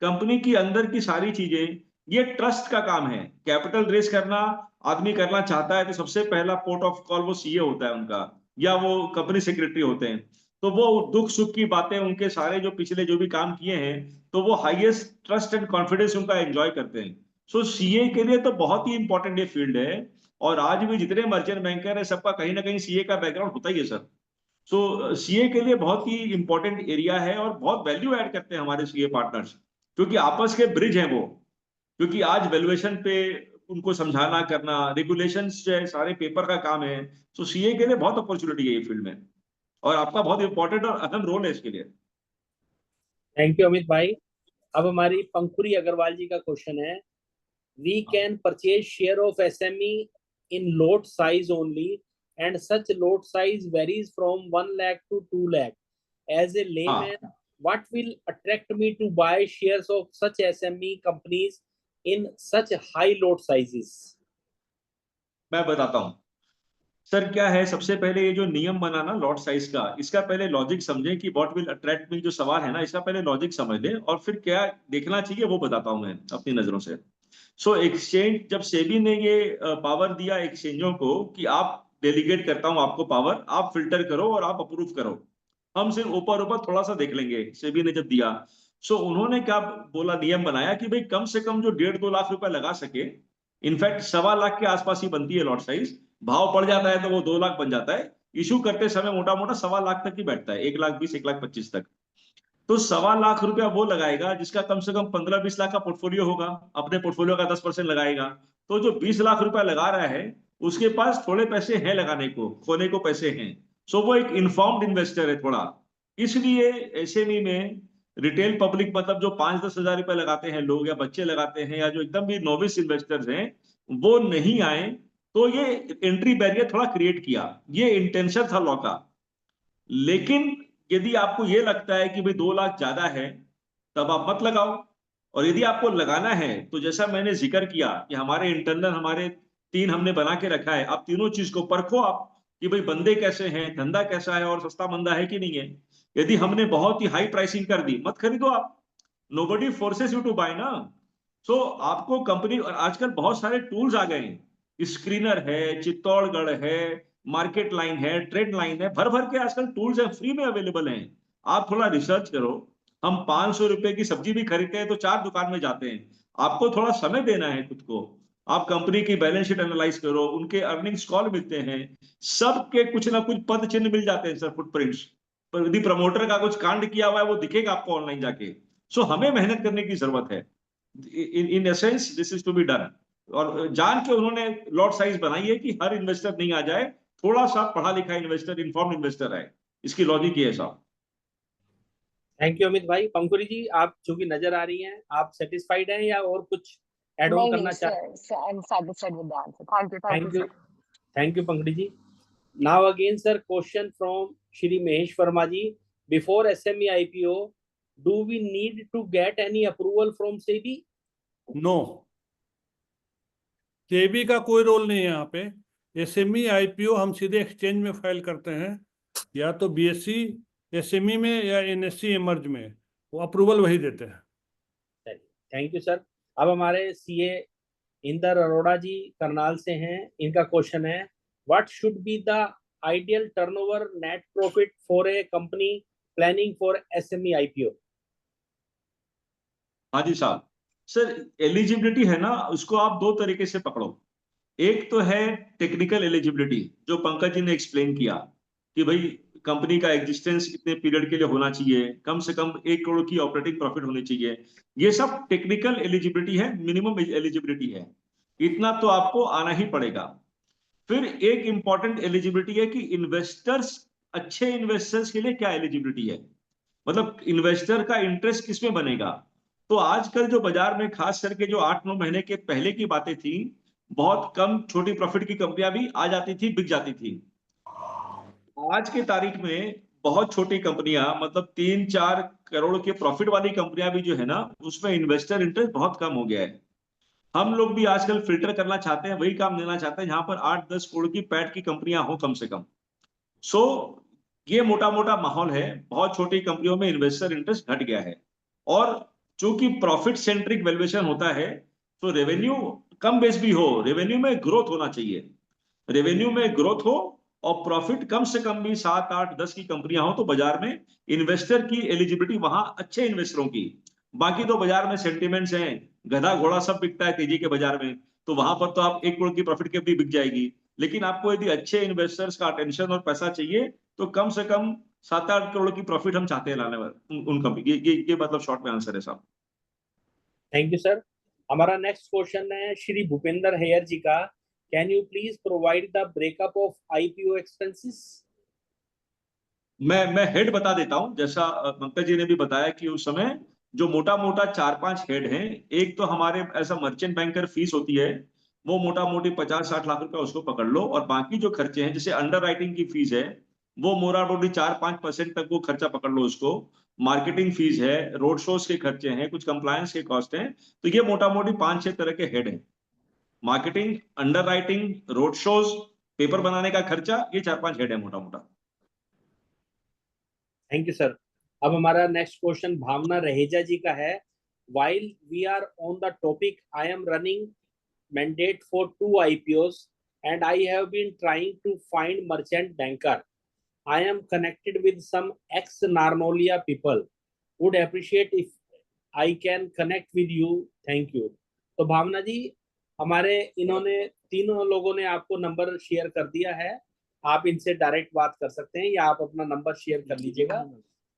कंपनी की अंदर की सारी चीजें, ये ट्रस्ट का काम है। कैपिटल रेस करना आदमी करना चाहता है तो सबसे पहला पोर्ट ऑफ कॉल वो सीए होता है उनका, या वो कंपनी सेक्रेटरी होते हैं। तो वो दुख सुख की बातें, उनके सारे जो पिछले जो भी काम किए हैं, तो वो हाईएस्ट ट्रस्ट एंड कॉन्फिडेंस उनका एंजॉय करते हैं। सो सीए के लिए तो बहुत ही इंपॉर्टेंट ये फील्ड है। और आज भी जितने मर्चेंट बैंकर है सबका कहीं ना कहीं सीए का बैकग्राउंड होता ही है सर। सो सीए के लिए बहुत ही इंपॉर्टेंट एरिया है और बहुत वैल्यू ऐड करते हैं हमारे सीए पार्टनर्स, क्योंकि आपस के ब्रिज हैं वो। क्योंकि आज वैल्यूएशन पे उनको समझाना करना, रेगुलेशंस जो है सारे पेपर का काम है। सो सीए के लिए बहुत अपॉर्चुनिटी है ये फील्ड में, और आपका बहुत इंपॉर्टेंट और अहम रोल है इसके लिए। थैंक यू अमित भाई। अब हमारी पंखुरी अग्रवाल जी का क्वेश्चन है, we can purchase share of SME in lot size only and such lot size varies from 1 lakh to 2 lakh. As a layman, what will attract me to buy shares of such SME companies in such high lot sizes? मैं बताता हूँ सर क्या है। सबसे पहले ये जो नियम बना ना लॉट साइज का, इसका पहले लॉजिक समझें कि व्हाट विल अट्रैक्ट मी, जो सवाल है ना इसका पहले लॉजिक समझ लें और फिर क्या देखना चाहिए वो बताता हूं मैं अपनी नजरों से। सो एक्सचेंज, जब सेबी ने ये पावर दिया एक्सचेंजों को कि आप डेलीगेट करता हूं आपको पावर, आप फिल्टर करो और आप अप्रूव करो, हम सिर्फ ऊपर ऊपर थोड़ा सा देख लेंगे, सेबी ने जब दिया। सो उन्होंने क्या बोला, नियम बनाया कि भाई कम से कम जो 1.5-2 लाख रुपए लगा सके, इनफैक्ट 1.25 लाख के आसपास ही बनती है लॉट साइज, भाव पड़ जाता है तो वो 2 लाख बन जाता है। इशू करते समय मोटा मोटा 1.25 लाख तक ही बैठता है, 1,20,000 1,25,000 तक। तो 1.25 लाख रुपया वो लगाएगा जिसका कम से कम 15-20 लाख का पोर्टफोलियो होगा, अपने पोर्टफोलियो का 10% लगाएगा। तो जो 20 लाख रुपया लगा रहा है उसके पास थोड़े पैसे हैं लगाने को, खोने को पैसे हैं। सो वो एक इन्फॉर्म्ड इन्वेस्टर है थोड़ा। इसलिए एसएमई में रिटेल पब्लिक, मतलब जो 5-10 हजार रुपए लगाते हैं लोग, या बच्चे लगाते हैं, या जो एकदम भी नोविस इन्वेस्टर्स हैं, वो नहीं आए। तो ये एंट्री बैरियर थोड़ा क्रिएट किया, ये इंटेंशन था लॉ का। लेकिन यदि आपको ये लगता है कि भाई 2 लाख ज्यादा है, तब आप मत लगाओ। और यदि आपको लगाना है तो जैसा मैंने जिक्र किया कि हमारे इंटरनल, हमारे 3 हमने बना के रखा है, आप तीनों चीज को परखो आप कि भाई बंदे कैसे हैं, धंधा कैसा है, और सस्ता मंदा है कि नहीं है। यदि हमने बहुत ही हाई प्राइसिंग कर दी, मत खरीदो आप। Nobody forces you to buy ना। सो आपको कंपनी, और आजकल बहुत सारे टूल्स आ गए हैं, स्क्रीनर है, चित्तौड़गढ़ है, मार्केट लाइन है, ट्रेड लाइन है, भर भर के आजकल टूल्स हैं, फ्री में अवेलेबल हैं। आप थोड़ा रिसर्च करो। हम 500 रुपए की सब्जी भी खरीदते हैं तो 4 दुकान में जाते हैं। आपको थोड़ा समय देना है खुद को। आप कंपनी की बैलेंस शीट एनालाइज करो, उनके अर्निंग्स कॉल मिलते हैं, सबके कुछ ना कुछ पद चिन्ह मिल जाते हैं सर, फुटप्रिंट्स। पर यदि प्रमोटर का कुछ कांड किया हुआ है वो दिखेगा आपको ऑनलाइन जाके। सो हमें मेहनत करने की जरूरत है। In essence this is to be done. और जान के उन्होंने लॉट साइज बनाई है कि हर इन्वेस्टर नहीं आ जाए, थोड़ा सा पढ़ा लिखा इन्वेस्टर, इन्फॉर्म्ड इन्वेस्टर है। इसकी लॉजिक ये है साहब। थैंक यू अमित भाई। पंकुरी जी, आप चूंकि नजर आ रही हैं, आप सेटिस्फाइड हैं या और कुछ एड ऑन नहीं करना नहीं चाहते हैं? sir, I am satisfied with the answer. Thank you thank you, sir. Thank you पंकड़ी ji. Now again sir, question from Shri Mahesh Verma ji, before SME IPO do we need to get any approval from SEBI? No, SEBI का कोई रोल नहीं है यहाँ पे। एसएमई आईपीओ हम सीधे एक्सचेंज में फाइल करते हैं, या तो बीएससी एसएमई में या एनएससी इमर्ज में, वो अप्रूवल वही देते हैं। Thank you sir. अब हमारे सीए इंदर अरोड़ा जी करनाल से हैं, इनका क्वेश्चन है, what should be the ideal turnover net profit for a company planning for SME IPO? हाँ जी साहब। सर एलिजिबिलिटी है ना, उसको आप 2 तरीके से पकड़ो। एक तो है टेक्निकल एलिजिबिलिटी, जो पंकज जी ने एक्सप्लेन किया कि भाई कंपनी का एग्जिस्टेंस कितने पीरियड के लिए होना चाहिए, कम से कम 1 करोड़ की ऑपरेटिंग प्रॉफिट होनी चाहिए, ये सब टेक्निकल एलिजिबिलिटी है, मिनिमम एलिजिबिलिटी है, इतना तो आपको आना ही पड़ेगा। फिर एक इंपॉर्टेंट एलिजिबिलिटी है कि इन्वेस्टर्स, अच्छे इन्वेस्टर्स के लिए क्या एलिजिबिलिटी है, मतलब इन्वेस्टर का इंटरेस्ट किसमें बनेगा। तो आजकल जो बाजार में खास करके जो 8-9 महीने के पहले की बातें थी, बहुत कम छोटी प्रॉफिट की कंपनियां भी आ जाती थी, बिक जाती थी। आज के तारीख में बहुत छोटी कंपनियां, मतलब 3-4 करोड़ के प्रॉफिट वाली कंपनियां भी जो है ना, उसमें इन्वेस्टर इंटरेस्ट बहुत कम हो गया है। हम लोग भी आजकल फिल्टर करना चाहते हैं, वही काम लेना चाहते हैं जहां पर 8-10 करोड़ की पैट की कंपनियां हो कम से कम। सो ये मोटा मोटा माहौल है, बहुत छोटी कंपनियों में इन्वेस्टर इंटरेस्ट घट गया है। और चूंकि प्रॉफिट सेंट्रिक वैल्यूएशन होता है, तो रेवेन्यू कम बेस भी हो, रेवेन्यू में ग्रोथ होना चाहिए, रेवेन्यू में ग्रोथ हो और प्रॉफिट कम से कम भी 7-8-10 की कंपनियां हो, तो बाजार में इन्वेस्टर की एलिजिबिलिटी वहां अच्छे इन्वेस्टरों की। बाकी तो बाजार में सेंटिमेंट्स हैं, गधा घोड़ा सब बिकता है तेजी के बाजार में, तो वहां पर तो आप 1 करोड़ की प्रॉफिट के भी बिक जाएगी। लेकिन आपको यदि अच्छे इन्वेस्टर्स का अटेंशन और पैसा चाहिए, तो कम से कम 7-8 करोड़ की प्रॉफिट हम चाहते हैं लाने वाले उन कंपनी। ये मतलब शॉर्ट में आंसर है साहब। Thank you sir. हमारा नेक्स्ट क्वेश्चन है श्री भूपेंद्र हैयर जी का। Can you please provide the breakup of IPO expenses? मैं हेड बता देता हूं, जैसा पंकज जी ने भी बताया कि उस समय जो मोटा मोटा 4-5 हेड हैं। एक तो हमारे ऐसा मर्चेंट बैंकर फीस होती है, वो मोटा मोटी 50-60 लाख रुपए उसको पकड़ लो, और बाकी जो खर्चे हैं, जैसे अंडर राइटिंग की फीस है, वो मोटा मोटी 4-5% तक वो खर्चा पकड़ लो उसको। मार्केटिंग फीस है, रोड शोज के खर्चे हैं, कुछ कंप्लायंस के कॉस्ट हैं, तो ये मोटा मोटी 5-6 तरह के हेड हैं। Marketing, under writing, road shows, paper बनाने का खर्चा, ये 4-5 हेड है मोटा मोटा। Thank you sir. अब हमारा नेक्स्ट क्वेश्चन भावना रहेजा जी का है। While we are on the topic, I am running mandate for 2 IPOs and I have been trying to find merchant banker. I am connected with some ex-Narnolia people. Would appreciate if I can connect with you. Thank you. तो भावना जी, हमारे इन्होंने तीनों लोगों ने आपको नंबर शेयर कर दिया है, आप इनसे डायरेक्ट बात कर सकते हैं, या आप अपना नंबर शेयर कर लीजिएगा,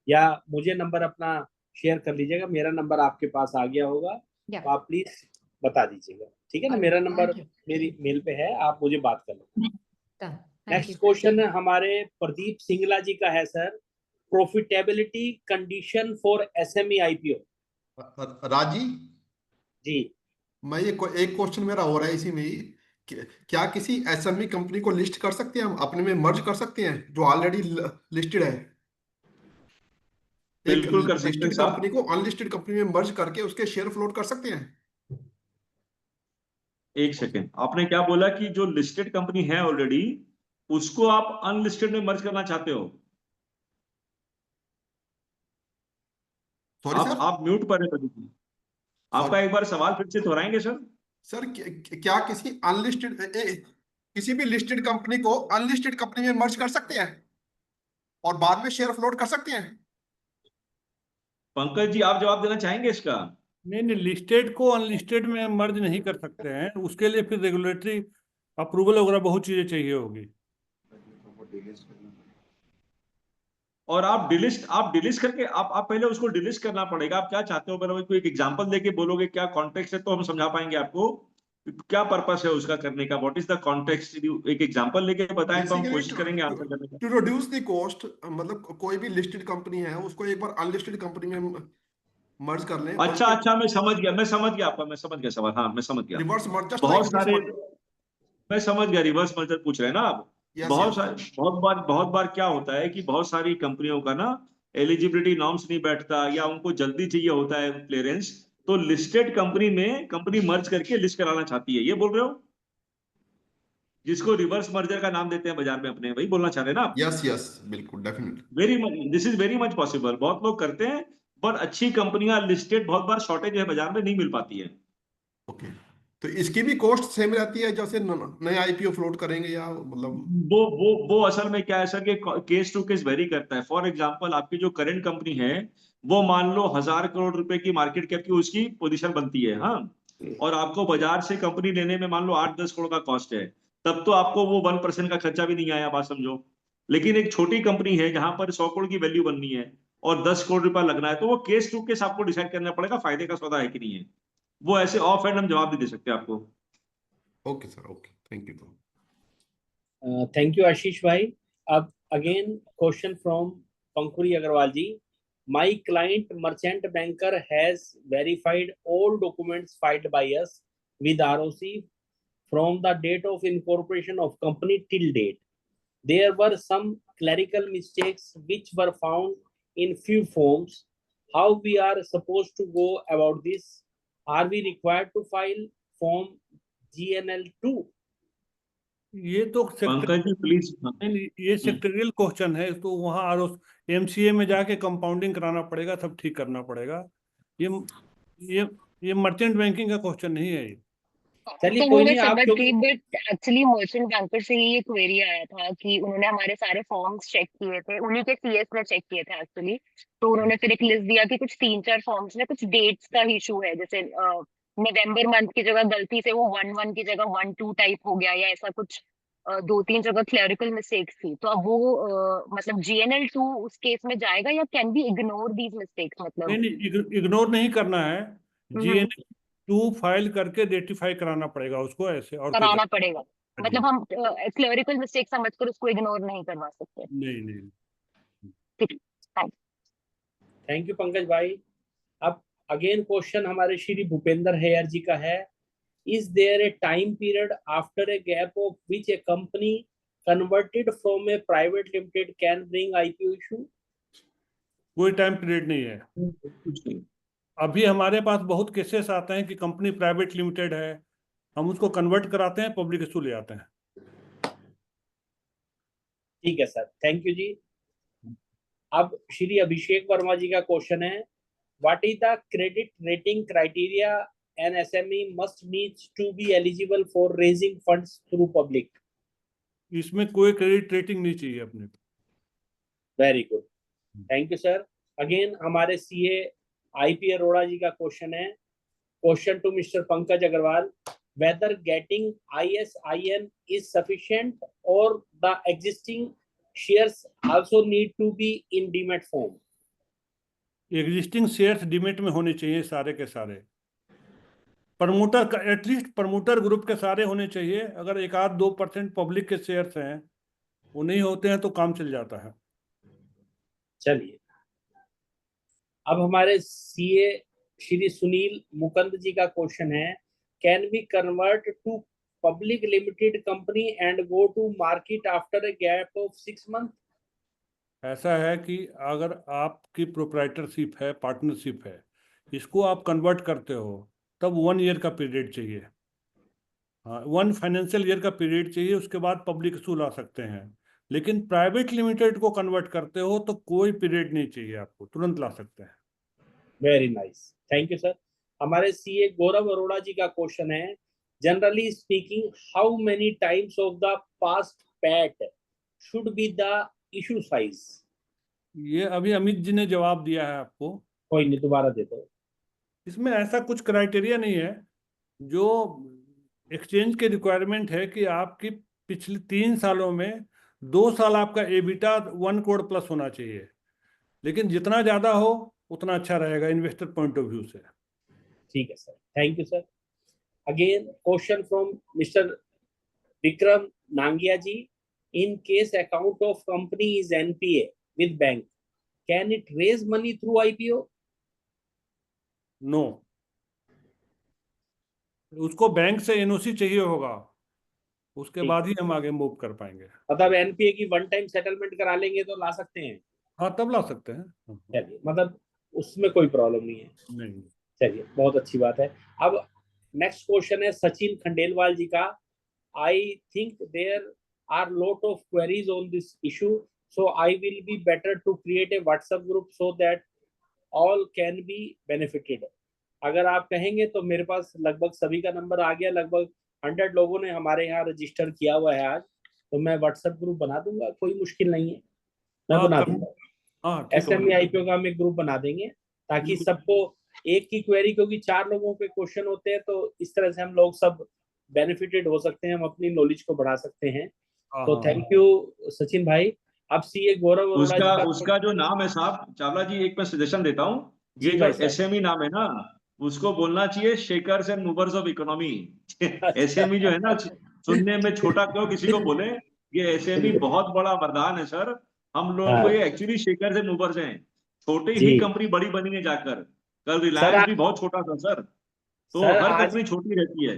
या मुझे नंबर अपना शेयर कर लीजिएगा, मेरा नंबर आपके पास आ गया होगा, तो आप प्लीज बता दीजिएगा, ठीक है ना। मेरा नंबर मेरी मेल पे है, आप मुझे बात कर लो। नेक्स्ट क्वेश्चन हमारे प्रदीप सिंगला जी का है sir. Profitability condition for SME IPO. राजी जी, मैं ये एक क्वेश्चन मेरा हो रहा है इसी में ही, क्या किसी एसएमई कंपनी को लिस्ट कर सकते हैं हम, अपने में मर्ज कर सकते हैं जो ऑलरेडी लिस्टेड है? बिल्कुल कर सकते हैं कंपनी को अनलिस्टेड कंपनी में मर्ज करके उसके शेयर फ्लोट कर सकते हैं? एक सेकेंड, आपने क्या बोला कि जो लिस्टेड कंपनी है ऑलरेडी, उसको आप अनलिस्टेड में मर्ज करना चाहते हो? सॉरी सर, आप म्यूट पर है, आपका एक बार सवाल फिर से दोहराएंगे सर? सर क्या किसी अनलिस्टेड किसी भी लिस्टेड कंपनी को अनलिस्टेड कंपनी में मर्ज कर सकते हैं और बाद में शेयर फ्लोट कर सकते हैं? पंकज जी, आप जवाब देना चाहेंगे इसका? नहीं, लिस्टेड को अनलिस्टेड में मर्ज नहीं कर सकते हैं, उसके लिए फिर रेगुलेटरी अप्रूवल वगैरह बहुत चीजें चाहिए होगी। और आप डिलिस्ट करके आप पहले उसको डिलिस्ट करना पड़ेगा। आप क्या चाहते हो, अगर कोई एक एग्जांपल देके बोलोगे क्या कॉन्टेक्स्ट है, तो हम समझा पाएंगे आपको क्या पर्पस है उसका करने का, व्हाट इज द कॉन्टेक्स्ट। एक एग्जांपल लेके बताएं तो हम कोशिश करेंगे आंसर करने का। टू रिड्यूस द कॉस्ट, मतलब कोई भी लिस्टेड कंपनी है उसको एक बार अनलिस्टेड कंपनी में मर्ज कर लें। अच्छा, मैं समझ गया आपका, मैं समझ गया सवाल। हाँ, मैं समझ गया। रिवर्स मर्ज, बहुत सारे, मैं समझ गया, रिवर्स मर्जर पूछ रहे हैं ना आप। बहुत बार क्या होता है कि बहुत सारी कंपनियों का ना एलिजिबिलिटी नॉर्म्स नहीं बैठता, या उनको जल्दी चाहिए होता है क्लियरेंस, तो लिस्टेड कंपनी में कंपनी मर्ज करके लिस्ट कराना चाहती है, ये बोल रहे हो? जिसको रिवर्स मर्जर का नाम देते हैं बाजार में अपने, वही बोलना चाह रहे हैं ना आप? यस, बिल्कुल, definitely. This is very much possible, बहुत लोग करते हैं, पर अच्छी कंपनियां लिस्टेड बहुत बार शॉर्टेज है बाजार में, नहीं मिल पाती है। ओके, तो इसकी भी कॉस्ट सेम रहती है जैसे नए आईपीओ फ्लोट करेंगे, या मतलब वो असल में क्या है सर कि केस टू केस वेरी करता है। फॉर एग्जांपल, आपकी जो करंट कंपनी है, वो मान लो 1000 करोड़ रुपए की मार्केट कैप की उसकी पोजीशन बनती है, हाँ, और आपको बाजार से कंपनी लेने में मान लो 8-10 करोड़ का कॉस्ट है, तब तो आपको वो 1% का खर्चा भी नहीं आया, बात समझो। लेकिन एक छोटी कंपनी है जहां पर 100 करोड़ की वैल्यू बननी है और 10 करोड़ रुपया लगना है, तो वो केस टू केस आपको डिसाइड करना पड़ेगा फायदे का सौदा है कि नहीं है। वो ऐसे ऑफ एंड हम जवाब नहीं दे सकते आपको। Okay sir, okay, thank you. Thank you, Ashish bhai. Again, question from Pankuri Agarwal ji. My client merchant banker has verified all documents filed by us with ROC from the date of incorporation of company till date. There were some clerical mistakes which were found in few forms. How we are supposed to go about this? Are we required to file form GNL2? ये तो पंकज जी प्लीज। ये सेक्टोरियल क्वेश्चन है, तो वहाँ MCA में जाके कंपाउंडिंग कराना पड़ेगा, सब ठीक करना पड़ेगा। ये मर्चेंट बैंकिंग का क्वेश्चन नहीं है। चलिए कोई नहीं, आप बट एक्चुअली मर्चेंट बैंकर से ही ये क्वेरी आया था कि उन्होंने हमारे सारे फॉर्म्स चेक किए थे, उन्हीं के CS ने चेक किए थे एक्चुअली। तो उन्होंने फिर एक लिस्ट दिया कि कुछ 3-4 फॉर्म्स में कुछ डेट्स का इशू है, जैसे नवंबर मंथ की जगह गलती से वो 1-1 की जगह 1-2 टाइप हो गया, या ऐसा कुछ 2-3 जगह क्लरिकल मिस्टेक्स थी। तो अब वो मतलब GNL2 उस केस में जाएगा या can be ignore these mistakes? मतलब नहीं, इग्नोर नहीं करना है। GNL2 फाइल करके रेटिफाई कराना पड़ेगा उसको, ऐसे और कराना पड़ेगा। मतलब हम क्लरिकल मिस्टेक समझकर उसको इग्नोर नहीं करवा सकते। नहीं। ठीक, थैंक यू पंकज भाई। अब अगेन क्वेश्चन हमारे श्री भूपेंद्र हेयर जी का है। Is there a time period after a gap of which a company converted from a private limited can bring IPO issue? कोई टाइम पीरियड नहीं है। कुछ नहीं। अभी हमारे पास बहुत केसेस आते हैं कि कंपनी प्राइवेट लिमिटेड है, हम उसको कन्वर्ट कराते हैं, पब्लिक इशू ले आते हैं। ठीक है सर, थैंक यू जी। अब श्री अभिषेक वर्मा जी का क्वेश्चन है, what is the credit rating criteria an SME must needs to be eligible for raising funds through public? इसमें कोई क्रेडिट रेटिंग नहीं चाहिए अपने को। Very good, thank you sir. Again हमारे CA IP अरोड़ा जी का क्वेश्चन है, question to mister Pankaj Agarwal, whether getting ISIN is sufficient or the existing shares also need to be in demat form? Existing shares demat में होने चाहिए सारे के सारे। प्रमोटर का एटलीस्ट प्रमोटर ग्रुप के सारे होने चाहिए। अगर 1-2% पब्लिक के शेयर्स हैं, वो नहीं होते हैं, तो काम चल जाता है। चलिए, अब हमारे CA श्री सुनील मुकंद जी का क्वेश्चन है, can we convert to public limited company and go to market after a gap of 6 month? ऐसा है कि अगर आपकी प्रोप्राइटरशिप है, पार्टनरशिप है, इसको आप कन्वर्ट करते हो, तब 1 ईयर का पीरियड चाहिए। हाँ, 1 फाइनेंशियल ईयर का पीरियड चाहिए, उसके बाद पब्लिक इशू ला सकते हैं। लेकिन प्राइवेट लिमिटेड को कन्वर्ट करते हो तो कोई पीरियड नहीं चाहिए, आपको तुरंत ला सकते हैं। Very nice, thank you sir. हमारे CA गौरव अरोड़ा जी का क्वेश्चन है, generally speaking how many times of the past PAT should be the issue size? ये अभी अमित जी ने जवाब दिया है आपको। कोई नहीं, दोबारा दे दो। इसमें ऐसा कुछ क्राइटेरिया नहीं है। जो एक्सचेंज के रिक्वायरमेंट है कि आपकी पिछले 3 सालों में 2 साल आपका एबिटा 1 करोड़ प्लस होना चाहिए। लेकिन जितना ज्यादा हो उतना अच्छा रहेगा इन्वेस्टर पॉइंट ऑफ व्यू से। ठीक है sir, thank you sir. Again question from mister Vikram Nangia ji, in case account of company is NPA with bank, can it raise money through IPO? No, उसको बैंक से NOC चाहिए होगा, उसके बाद ही हम आगे मूव कर पाएंगे। मतलब NPA की 1 टाइम सेटलमेंट करा लेंगे तो ला सकते हैं? हाँ, तब ला सकते हैं। चलिए, मतलब उसमें कोई प्रॉब्लम नहीं है। नहीं। चलिए, बहुत अच्छी बात है। अब नेक्स्ट क्वेश्चन है सचिन खंडेलवाल जी का, I think there are lot of queries on this issue, so I will be better to create a WhatsApp group so that all can be benefited. अगर आप कहेंगे तो मेरे पास लगभग सभी का नंबर आ गया, लगभग 100 लोगों ने हमारे यहाँ रजिस्टर किया हुआ है आज, तो मैं WhatsApp ग्रुप बना दूंगा, कोई मुश्किल नहीं है, मैं बना दूंगा। SME IPO का हम एक ग्रुप बना देंगे ताकि सबको एक की क्वेरी, क्योंकि 4 लोगों के क्वेश्चन होते हैं, तो इस तरह से हम लोग सब बेनिफिटेड हो सकते हैं, हम अपनी नॉलेज को बढ़ा सकते हैं। तो थैंक यू सचिन भाई। अब सीए गौरव अरोड़ा जी उसका का उसका जो नाम है साहब चावला जी, एक मैं सजेशन देता हूँ, ये जी जो भाई साहब। एसएमई नाम है ना, उसको बोलना चाहिए shakers and movers of economy. SME जो है ना, सुनने में छोटा क्यों किसी को बोले, ये एसएमई बहुत बड़ा वरदान है सर। हम लोगों को हाँ ये एक्चुअली शेकर्स एंड मूवर्स हैं। छोटी जी ही कंपनी बड़ी बनी है जाकर। कल सर। रिलायंस भी बहुत छोटा था सर, तो सर हर आज कंपनी छोटी रहती है।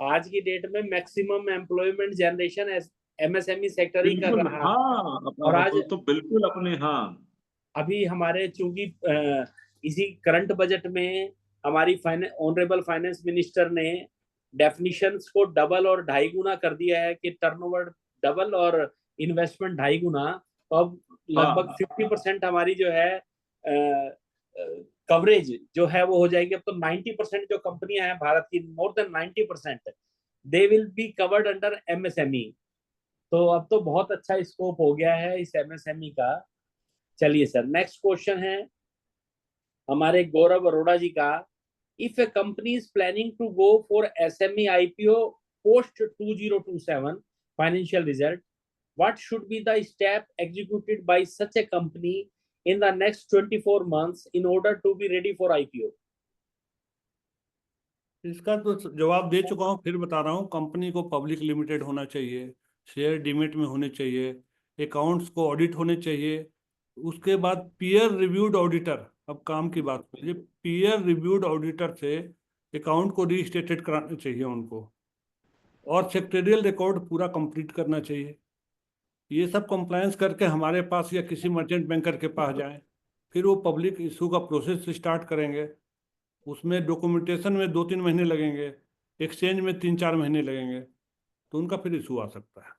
आज की डेट में maximum employment generation MSME sector ही कर बिल्कुल रहा है। हाँ, और आज तो बिल्कुल अपने हाँ। अभी हमारे चूंकि इसी करंट बजट में हमारी ऑनरेबल फाइनेंस मिनिस्टर ने डेफिनिशंस को डबल और 2.5 गुना कर दिया है कि टर्नओवर डबल और इन्वेस्टमेंट 2.5 गुना। तो अब लगभग 50% हमारी जो है कवरेज जो है वो हो जाएगी। अब तो 90% जो कंपनियां हैं भारत की, more than 90% they will be covered under MSME. तो अब तो बहुत अच्छा स्कोप हो गया है इस एमएसएमई का। चलिए सर, नेक्स्ट क्वेश्चन है हमारे गौरव अरोड़ा जी का। If a company is planning to go for SME IPO post 2027 financial result, what should be the step executed by such a company in the next 24 months in order to be ready for IPO? इसका तो जवाब दे चुका हूँ, फिर बता रहा हूँ। कंपनी को पब्लिक लिमिटेड होना चाहिए, शेयर डीमेट में होने चाहिए, अकाउंट्स को ऑडिट होने चाहिए। उसके बाद पीयर रिव्यूड ऑडिटर, अब काम की बात कीजिए, पीयर रिव्यूड ऑडिटर से अकाउंट को रीस्टेटेड कराना चाहिए उनको, और सेक्रेटरियल रिकॉर्ड पूरा कंप्लीट करना चाहिए। ये सब कंप्लायंस करके हमारे पास या किसी मर्चेंट बैंकर के पास जाएं, फिर वो पब्लिक इशू का प्रोसेस स्टार्ट करेंगे। उसमें डॉक्यूमेंटेशन में 2-3 महीने लगेंगे, एक्सचेंज में 3-4 महीने लगेंगे, तो उनका फिर इशू आ सकता है।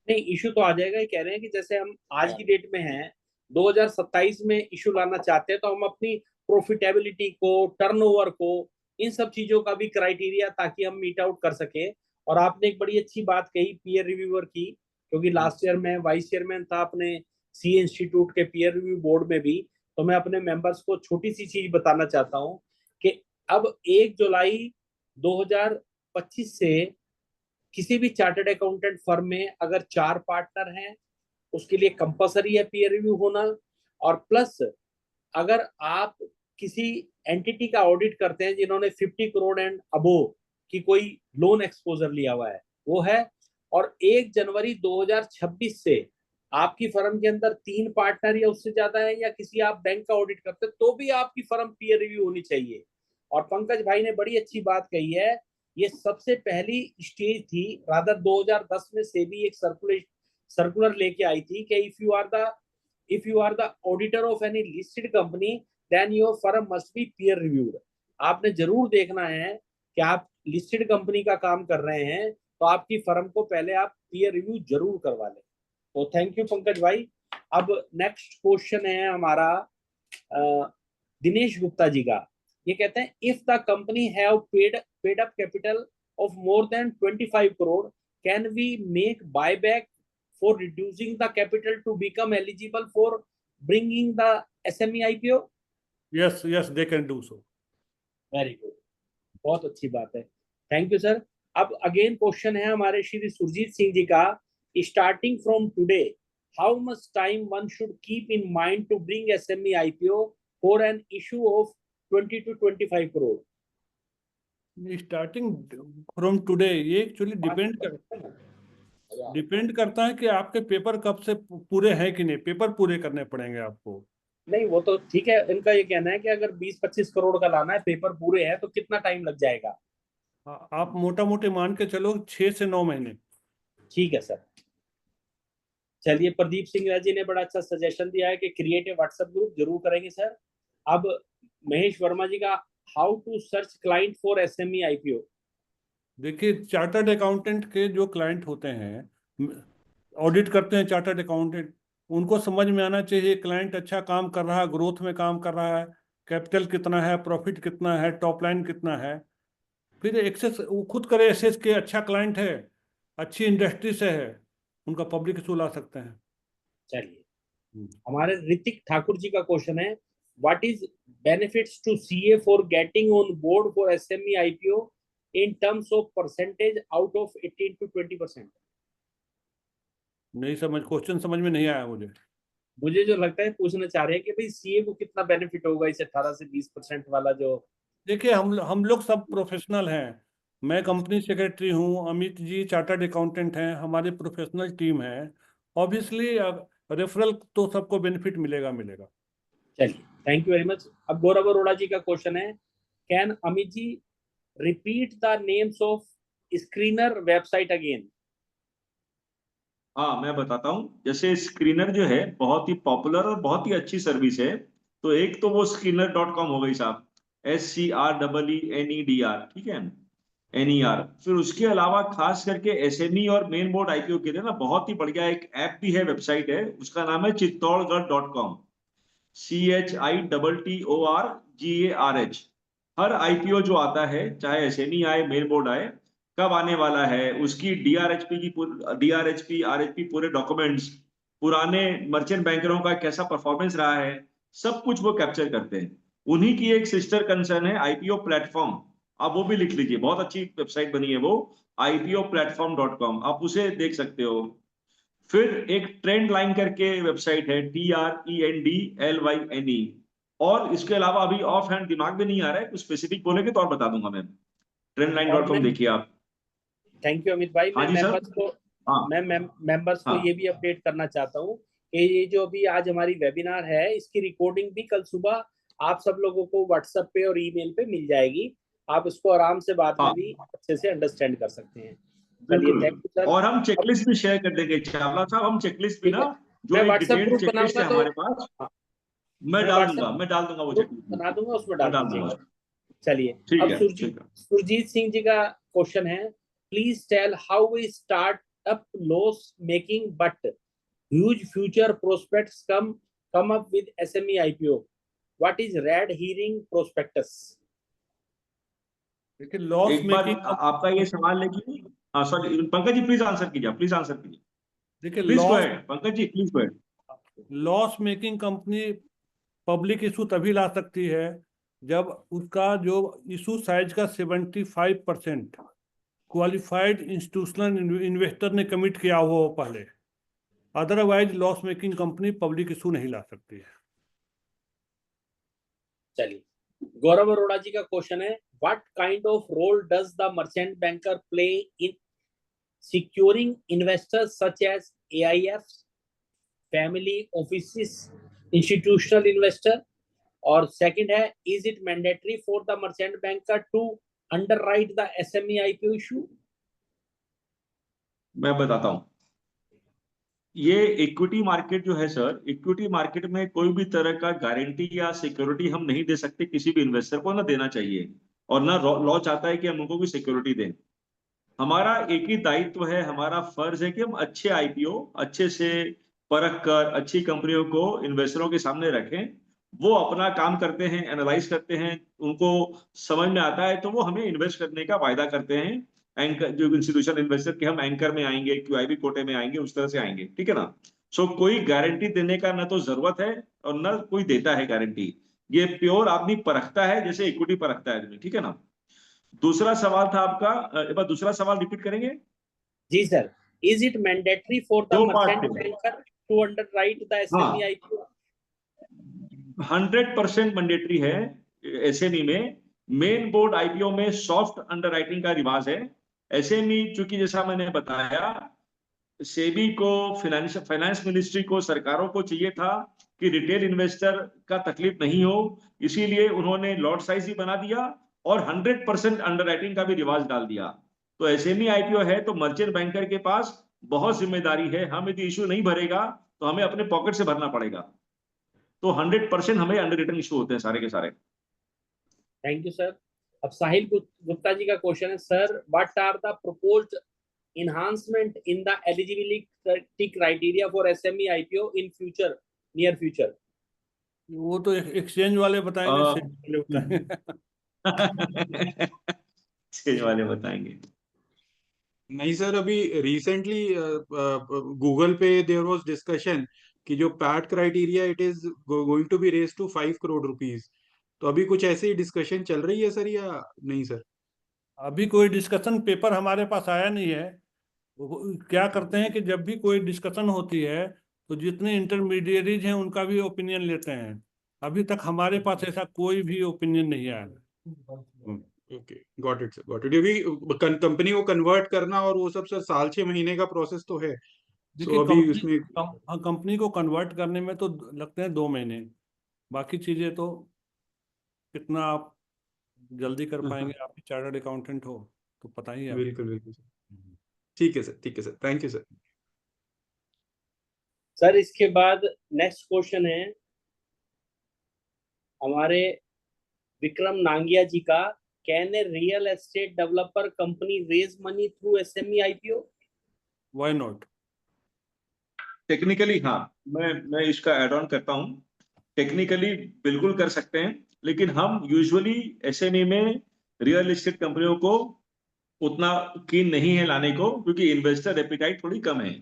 नहीं, इशू तो आ जाएगा। ये कह रहे हैं कि जैसे हम आज की डेट में हैं, 2027 में इशू लाना चाहते हैं, तो हम अपनी प्रॉफिटेबिलिटी को, टर्नओवर को, इन सब चीजों का भी क्राइटेरिया ताकि हम मीट आउट कर सके। और आपने एक बड़ी अच्छी बात कही पीयर रिव्यूअर की, क्योंकि लास्ट ईयर में वाइस चेयरमैन था अपने सी इंस्टीट्यूट के पीयर रिव्यू बोर्ड में भी। तो मैं अपने मेंबर्स को छोटी सी चीज बताना चाहता हूँ कि अब 1 जुलाई 2025 से किसी भी चार्टर्ड अकाउंटेंट फर्म में अगर 4 पार्टनर हैं, उसके लिए कंपलसरी है पीयर रिव्यू होना। और प्लस अगर आप किसी एंटिटी का ऑडिट करते हैं जिन्होंने 50 करोड़ एंड अबो की कोई लोन एक्सपोजर लिया हुआ है, वो है। और 1 जनवरी 2026 से आपकी फर्म के अंदर 3 पार्टनर या उससे ज्यादा है, या किसी आप बैंक का ऑडिट करते हैं, तो भी आपकी फर्म पीयर रिव्यू होनी चाहिए। और पंकज भाई ने बड़ी अच्छी बात कही है, ये सबसे पहली स्टेज थी। रादर 2010 में सेबी एक सर्कुलर लेके आई थी कि if you are the auditor of any listed company then your firm must be peer reviewed. आपने जरूर देखना है कि आप लिस्टेड कंपनी का काम कर रहे हैं, तो आपकी फर्म को पहले आप पीयर रिव्यू जरूर करवा लें। तो थैंक यू पंकज भाई। अब नेक्स्ट क्वेश्चन है हमारा दिनेश गुप्ता जी का। ये कहते हैं if the company have paid up capital of more than 25 crore, can we make buyback for reducing the capital to become eligible for bringing the SME IPO? Yes yes, they can do so. Very good, बहुत अच्छी बात है, थैंक यू सर। अब अगेन क्वेश्चन है हमारे श्री सुरजीत सिंह जी का। Starting from today, how much time one should keep in mind to bring SME IPO for an issue of 20 to 25 crore? Starting from today, ये एक्चुअली डिपेंड करता है कि आपके पेपर कब से पूरे हैं कि नहीं। पेपर पूरे करने पड़ेंगे आपको। नहीं, वो तो ठीक है। इनका ये कहना है कि अगर 20-25 करोड़ का लाना है, पेपर पूरे हैं, तो कितना टाइम लग जाएगा? आप मोटा मोटी मान के चलो 6 से 9 महीने। ठीक है सर। चलिए, प्रदीप सिंह राय जी ने बड़ा अच्छा सजेशन दिया है कि क्रिएट ए व्हाट्सएप ग्रुप, जरूर करेंगे सर। अब महेश वर्मा जी का, how to search client for SME IPO? देखिए, चार्टर्ड अकाउंटेंट के जो क्लाइंट होते हैं, ऑडिट करते हैं चार्टर्ड अकाउंटेंट, उनको समझ में आना चाहिए क्लाइंट अच्छा काम कर रहा है, ग्रोथ में काम कर रहा है, कैपिटल कितना है, प्रॉफिट कितना है, टॉप लाइन कितना है। फिर एक्सेस वो खुद करे एसेस के, अच्छा क्लाइंट है, अच्छी इंडस्ट्री से है, उनका पब्लिक इशू ला सकते हैं। चलिए, हमारे ऋतिक ठाकुर जी का क्वेश्चन है, what is benefits to CA for getting on board for SME IPO in terms of percentage out of 18 to 20%? नहीं समझ, क्वेश्चन समझ में नहीं आया मुझे। मुझे जो लगता है पूछना चाह रहे हैं कि भाई सीए को कितना बेनिफिट होगा इस 18 से 20% वाला जो। देखिए हम लोग सब प्रोफेशनल हैं। मैं कंपनी सेक्रेटरी हूँ, अमित जी चार्टर्ड अकाउंटेंट हैं, हमारी प्रोफेशनल टीम है। ऑब्वियसली रेफरल तो सबको बेनिफिट मिलेगा। चलिए, थैंक यू वेरी मच। अब गौरव अरोड़ा जी का क्वेश्चन है, can Amit ji repeat the names of screener website again? हाँ, मैं बताता हूँ। जैसे स्क्रीनर जो है बहुत ही पॉपुलर और बहुत ही अच्छी सर्विस है। तो एक तो वो screener.com हो गई साहब, SCREENEDR, ठीक है, NER। फिर उसके अलावा खास करके एसएमई और मेन बोर्ड आईपीओ के लिए ना बहुत ही बढ़िया एक ऐप भी है, वेबसाइट है, उसका नाम है चित्तौड़गढ़.com, CHITTORGARH। हर आईपीओ जो आता है, चाहे एसएमई आए मेन बोर्ड आए, कब आने वाला है, उसकी डीआरएचपी आरएचपी पूरे डॉक्यूमेंट्स, पुराने मर्चेंट बैंकरों का कैसा परफॉर्मेंस रहा है, सब कुछ वो कैप्चर करते हैं। उन्हीं की एक सिस्टर कंसर्न है आईपीओ प्लेटफॉर्म, आप वो भी लिख लीजिए, बहुत अच्छी वेबसाइट बनी है वो, IPOplatform.com, आप उसे देख सकते हो। फिर एक ट्रेंड लाइन करके वेबसाइट है, TRENDLYNE। और इसके अलावा अभी ऑफ हैंड दिमाग में नहीं आ रहा है, कुछ स्पेसिफिक बोलेंगे तो और बता दूंगा मैं। trendline.com देखिए आप। थैंक यू अमित भाई। हाँ मैं जी सर। मेंबर्स को हाँ मेंबर्स को हाँ ये भी अपडेट करना चाहता हूँ कि ये जो अभी आज हमारी वेबिनार है, इसकी रिकॉर्डिंग भी कल सुबह आप सब लोगों को व्हाट्सएप पे और ईमेल पे मिल जाएगी। आप इसको आराम से बाद में हाँ भी अच्छे से अंडरस्टैंड कर सकते हैं। चलिए, बिल्कुल। Thank you sir. और हम चेकलिस्ट भी शेयर कर देंगे चावला साहब, हम चेकलिस्ट भी ठीक ना, है, जो मैं एक व्हाट्सएप डिटेल्ड ग्रुप चेकलिस्ट बनाऊंगा है तो हमारे पास, हाँ, मैं मैं डाल व्हाट्सएप दूंगा वो ग्रुप चेकलिस्ट, बना दूंगा, उसमें मैं डाल डाल दीजिएगा। दूंगा। चलिए, ठीक अब है, सुरजीत ठीक है। सुरजीत सिंह जी का क्वेश्चन है, please tell how we start up loss making but huge future prospects come up with SME IPO. What is red herring prospectus? देखिए लॉस एक बार मेकिंग आपका ये सवाल है कि, हाँ sorry Pankaj ji, please answer कीजिए, प्लीज आंसर कीजिए, देखिए please go ahead Pankaj ji, please go ahead. Loss making company public issue तभी ला सकती है जब उसका जो इशू साइज का 75% क्वालिफाइड इंस्टीट्यूशनल इन्वेस्टर ने कमिट किया हुआ हो पहले। Otherwise loss making company public issue नहीं ला सकती है। चलिए, गौरव अरोड़ा जी का क्वेश्चन है, what kind of role does the merchant banker play in securing investors such as AIFs, family offices, institutional investor? और सेकंड है, is it mandatory for the merchant banker to underwrite the SME IPO issue? मैं बताता हूँ। ये इक्विटी मार्केट जो है सर, इक्विटी मार्केट में कोई भी तरह का गारंटी या सिक्योरिटी हम नहीं दे सकते किसी भी इन्वेस्टर को, ना देना चाहिए, और ना लॉ चाहता है कि हम उनको भी सिक्योरिटी दें। हमारा एक ही दायित्व है, हमारा फर्ज है कि हम अच्छे आईपीओ अच्छे से परख कर अच्छी कंपनियों को इन्वेस्टरों के सामने रखें। वो अपना काम करते हैं, एनालाइज करते हैं, उनको समझ में आता है तो वो हमें इन्वेस्ट करने का वायदा करते हैं। एंकर जो इंस्टीट्यूशन इन्वेस्टर के हम एंकर में आएंगे, QIB कोटे में आएंगे, उस तरह से आएंगे, ठीक है ना। सो कोई गारंटी देने का ना तो जरूरत है और ना कोई देता है गारंटी। ये प्योर आदमी परखता है जैसे इक्विटी परखता है आदमी, ठीक है ना। दूसरा सवाल था आपका, एक बार दूसरा सवाल रिपीट करेंगे। जी sir, is it mandatory for the दो पार्ट मर्चेंट थे। Banker to underwrite the SME हाँ, IPO? 100% मैंडेटरी है एसएमई में। मेन बोर्ड आईपीओ में सॉफ्ट अंडरराइटिंग का रिवाज है। एसएमई चूंकि जैसा मैंने बताया, सेबी को, फाइनेंस मिनिस्ट्री को, सरकारों को चाहिए था कि रिटेल इन्वेस्टर का तकलीफ नहीं हो, इसीलिए उन्होंने लॉट साइज ही बना दिया और 100% अंडरराइटिंग का भी रिवाज डाल दिया। तो एसएमई आईपीओ है तो मर्चेंट बैंकर के पास बहुत जिम्मेदारी है। हम यदि इशू नहीं भरेगा तो हमें अपने पॉकेट से भरना पड़ेगा। तो 100% हमें अंडर रिटर्न इशू होते हैं सारे के सारे। Thank you sir. अब साहिल गुप्ता जी का क्वेश्चन है, sir what are the proposed enhancement in the eligibility criteria for SME IPO in future, near future? वो तो एक्सचेंज वाले बताएंगे, सेबी वाले बताएंगे। एक्सचेंज वाले बताएंगे। नहीं सर, अभी रिसेंटली गूगल पे देयर वाज डिस्कशन कि जो PAT criteria it is going to be raise to 5 crore rupees. तो अभी कुछ ऐसी डिस्कशन चल रही है सर या नहीं सर? अभी कोई डिस्कशन पेपर हमारे पास आया नहीं है, क्या करते हैं कि जब भी कोई डिस्कशन होती है तो जितने इंटरमीडिएरीज हैं उनका भी ओपिनियन लेते हैं। अभी तक हमारे पास ऐसा कोई भी ओपिनियन नहीं आया। Okay, got it sir, got it. अभी कंपनी को कन्वर्ट करना और वो सब सर 6-6 महीने का प्रोसेस तो है। देखिए, अभी उसमें कंपनी को कन्वर्ट करने में तो लगते हैं 2 महीने, बाकी चीजें तो कितना आप जल्दी कर पाएंगे, आप चार्टर्ड अकाउंटेंट हो तो पता ही है आपको। बिल्कुल बिल्कुल सर। ठीक है सर, ठीक है sir, thank you sir. Sir इसके बाद नेक्स्ट क्वेश्चन है हमारे विक्रम नांगिया जी का। Can a real estate developer company raise money through SME IPO? Why not? Technically हाँ, मैं इसका एड ऑन करता हूँ। टेक्निकली बिल्कुल कर सकते हैं, लेकिन हम यूजुअली एसएमई में रियल एस्टेट कंपनियों को उतना कीन नहीं है लाने को, क्योंकि इन्वेस्टर एपिटाइट थोड़ी कम है।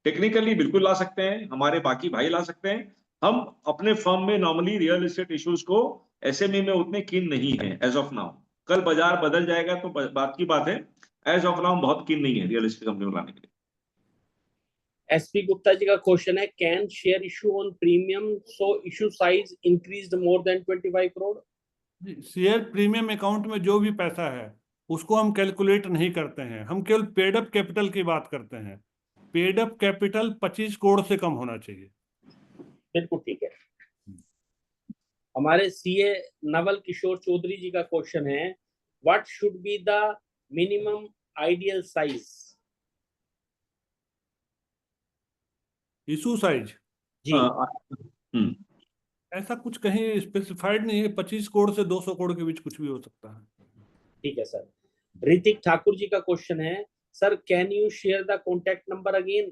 टेक्निकली बिल्कुल ला सकते हैं, हमारे बाकी भाई ला सकते हैं। हम अपने फर्म में नॉर्मली रियल एस्टेट इश्यूज को एसएमई में उतने कीन नहीं है एज ऑफ नाउ। कल बाजार बदल जाएगा तो बात की बात है। एज ऑफ नाउ बहुत कीन नहीं है रियल एस्टेट कंपनी को लाने के लिए। एसपी गुप्ता जी का क्वेश्चन है, can share issue on premium so issue size increased more than 25 crore? Share premium account में जो भी पैसा है उसको हम कैलकुलेट नहीं करते हैं, हम केवल पेड अप कैपिटल की बात करते हैं। पेड अप कैपिटल 25 करोड़ से कम होना चाहिए। बिल्कुल ठीक है। हमारे सीए नवल किशोर चौधरी जी का क्वेश्चन है, what should be the minimum ideal size? Issue size जी ऐसा कुछ कहीं स्पेसिफाइड नहीं है, 25 करोड़ से 200 करोड़ के बीच कुछ भी हो सकता है। ठीक है सर। ऋतिक ठाकुर जी का क्वेश्चन है, sir can you share the contact number again?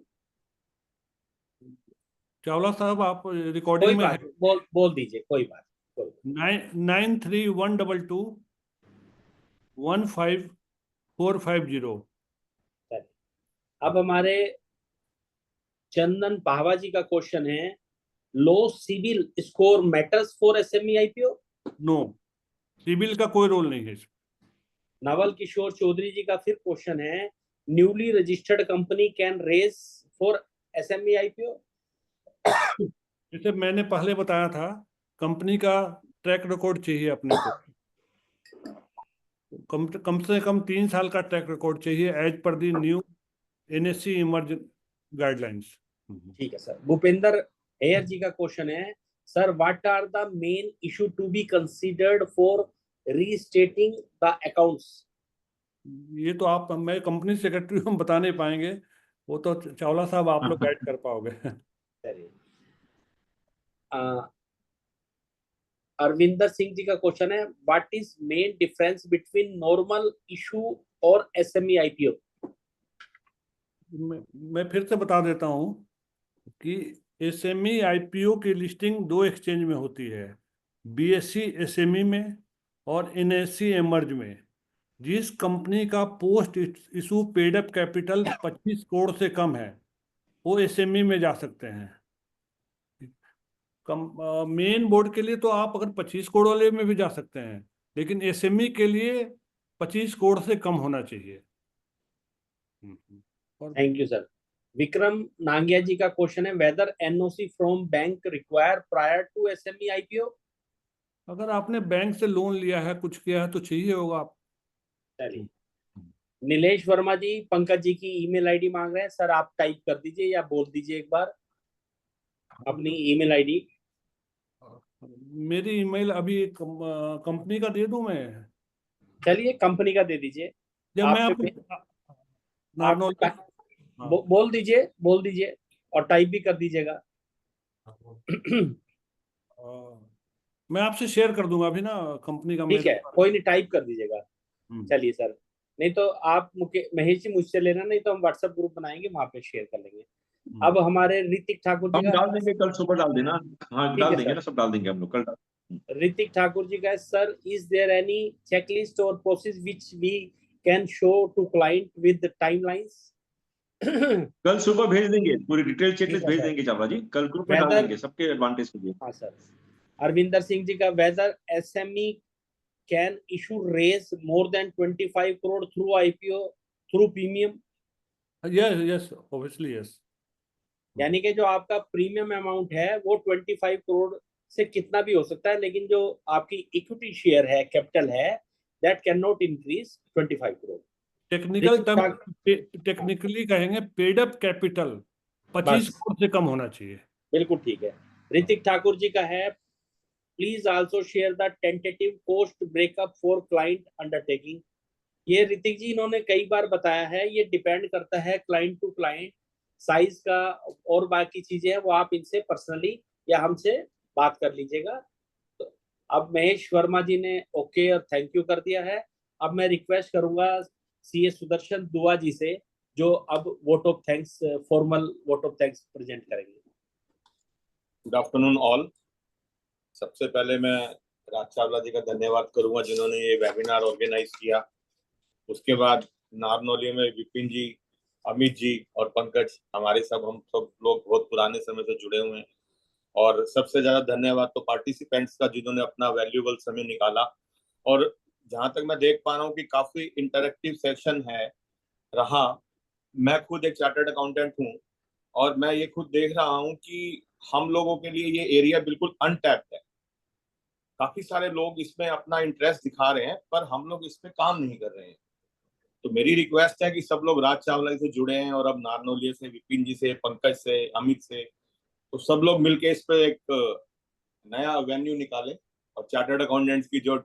Chawla साहब आप कोई रिकॉर्डिंग में बात नहीं, बोल दीजिए, कोई बात नहीं। 9312215450। अब हमारे चंदन भावा जी का क्वेश्चन है, low CIBIL score matters for SME IPO? No, CIBIL का कोई रोल नहीं है इसमें। नवल किशोर चौधरी जी का फिर क्वेश्चन है, newly registered company can raise for SME IPO? जैसे मैंने पहले बताया था, कंपनी का ट्रैक रिकॉर्ड चाहिए अपने को, कम से कम 3 साल का ट्रैक रिकॉर्ड चाहिए as per the new NSC emerge guidelines. ठीक है सर। भूपेंद्र हेयर जी का क्वेश्चन है, sir what are the main issue to be considered for restating the accounts? ये तो आप, मैं कंपनी सेक्रेटरी हम बता नहीं पाएंगे, वो तो चावला साहब आप लोग गाइड कर पाओगे। अरविंदर सिंह जी का क्वेश्चन है, what is main difference between normal issue और एसएमई आईपीओ? मैं फिर से बता देता हूं कि एसएमई आईपीओ की लिस्टिंग 2 एक्सचेंज में होती है, बीएसई एसएमई में और एनएससी एमर्ज में। जिस कंपनी का post issue paid up capital 25 crore से कम है वो एसएमई में जा सकते हैं। मेन बोर्ड के लिए तो आप अगर 25 करोड़ वाले में भी जा सकते हैं, लेकिन एसएमई के लिए 25 करोड़ से कम होना चाहिए। Thank you sir. Vikram Nangia ji का क्वेश्चन है, whether NOC from bank require prior to SME IPO? अगर आपने बैंक से लोन लिया है, कुछ किया है तो चाहिए होगा आप। चलिए। नीलेश वर्मा जी पंकज जी की ईमेल आईडी मांग रहे हैं, सर आप टाइप कर दीजिए या बोल दीजिए एक बार अपनी ईमेल आईडी। मेरी ईमेल अभी कंपनी का दे दूं मैं? चलिए कंपनी का दे दीजिए। या मैं बोल दीजिए और टाइप भी कर दीजिएगा। मैं आपसे शेयर कर दूंगा अभी ना कंपनी का। ठीक है, कोई नहीं, टाइप कर दीजिएगा। चलिए सर, नहीं तो आप महेश जी मुझसे लेना, नहीं तो हम व्हाट्सएप ग्रुप बनाएंगे, वहां पे शेयर कर लेंगे। अब हमारे ऋतिक ठाकुर जी हम डाल देंगे, कल सुबह डाल देना। हाँ डाल देंगे ना, सब डाल देंगे हम लोग कल। ऋतिक ठाकुर जी का, sir is there any checklist और process which we can show to client with timelines? कल सुबह भेज देंगे, पूरी डिटेल चेकलिस्ट भेज देंगे चावला जी, कल ग्रुप में डाल देंगे सबके एडवांटेज के लिए। हाँ सर। अरविंदर सिंह जी का, whether SME can issue raise more than 25 crore through IPO through premium? Yes, obviously yes. यानी कि जो आपका प्रीमियम अमाउंट है वो 25 करोड़ से कितना भी हो सकता है, लेकिन जो आपकी इक्विटी शेयर है, कैपिटल है, that can not increase 25 crore. Technical term, technically कहेंगे पेड अप कैपिटल 25 करोड़ से कम होना चाहिए। बिल्कुल ठीक है। ऋतिक ठाकुर जी का है, please also share the tentative cost breakup for client undertaking. ये ऋतिक जी इन्होंने कई बार बताया है, ये डिपेंड करता है क्लाइंट टू क्लाइंट, साइज का और बाकी चीजें हैं, वो आप इनसे पर्सनली या हमसे बात कर लीजिएगा। तो अब महेश वर्मा जी ने ओके और थैंक यू कर दिया है। अब मैं रिक्वेस्ट करूंगा सीए सुदर्शन दुआ जी से, जो अब vote of thanks, formal vote of thanks present करेंगे। Good afternoon all. सबसे पहले मैं राज चावला जी का धन्यवाद करूंगा जिन्होंने ये वेबिनार ऑर्गेनाइज किया। उसके बाद नारनौली में विपिन जी, अमित जी और पंकज, हम सब लोग बहुत पुराने समय से जुड़े हुए हैं। और सबसे ज्यादा धन्यवाद तो पार्टिसिपेंट्स का जिन्होंने अपना वैल्यूएबल समय निकाला। और जहां तक मैं देख पा रहा हूँ कि काफी इंटरेक्टिव सेशन है रहा। मैं खुद एक चार्टर्ड अकाउंटेंट हूँ और मैं ये खुद देख रहा हूँ कि हम लोगों के लिए ये एरिया बिल्कुल अनटैप्ड है। काफी सारे लोग इसमें अपना इंटरेस्ट दिखा रहे हैं पर हम लोग इस पे काम नहीं कर रहे हैं। तो मेरी रिक्वेस्ट है कि सब लोग राज चावला से जुड़े हैं और अब नारनौलिया से, विपिन जी से, पंकज से, अमित से, तो सब लोग मिलके इस पे एक नया वेन्यू निकाले और चार्टर्ड अकाउंटेंट्स की जो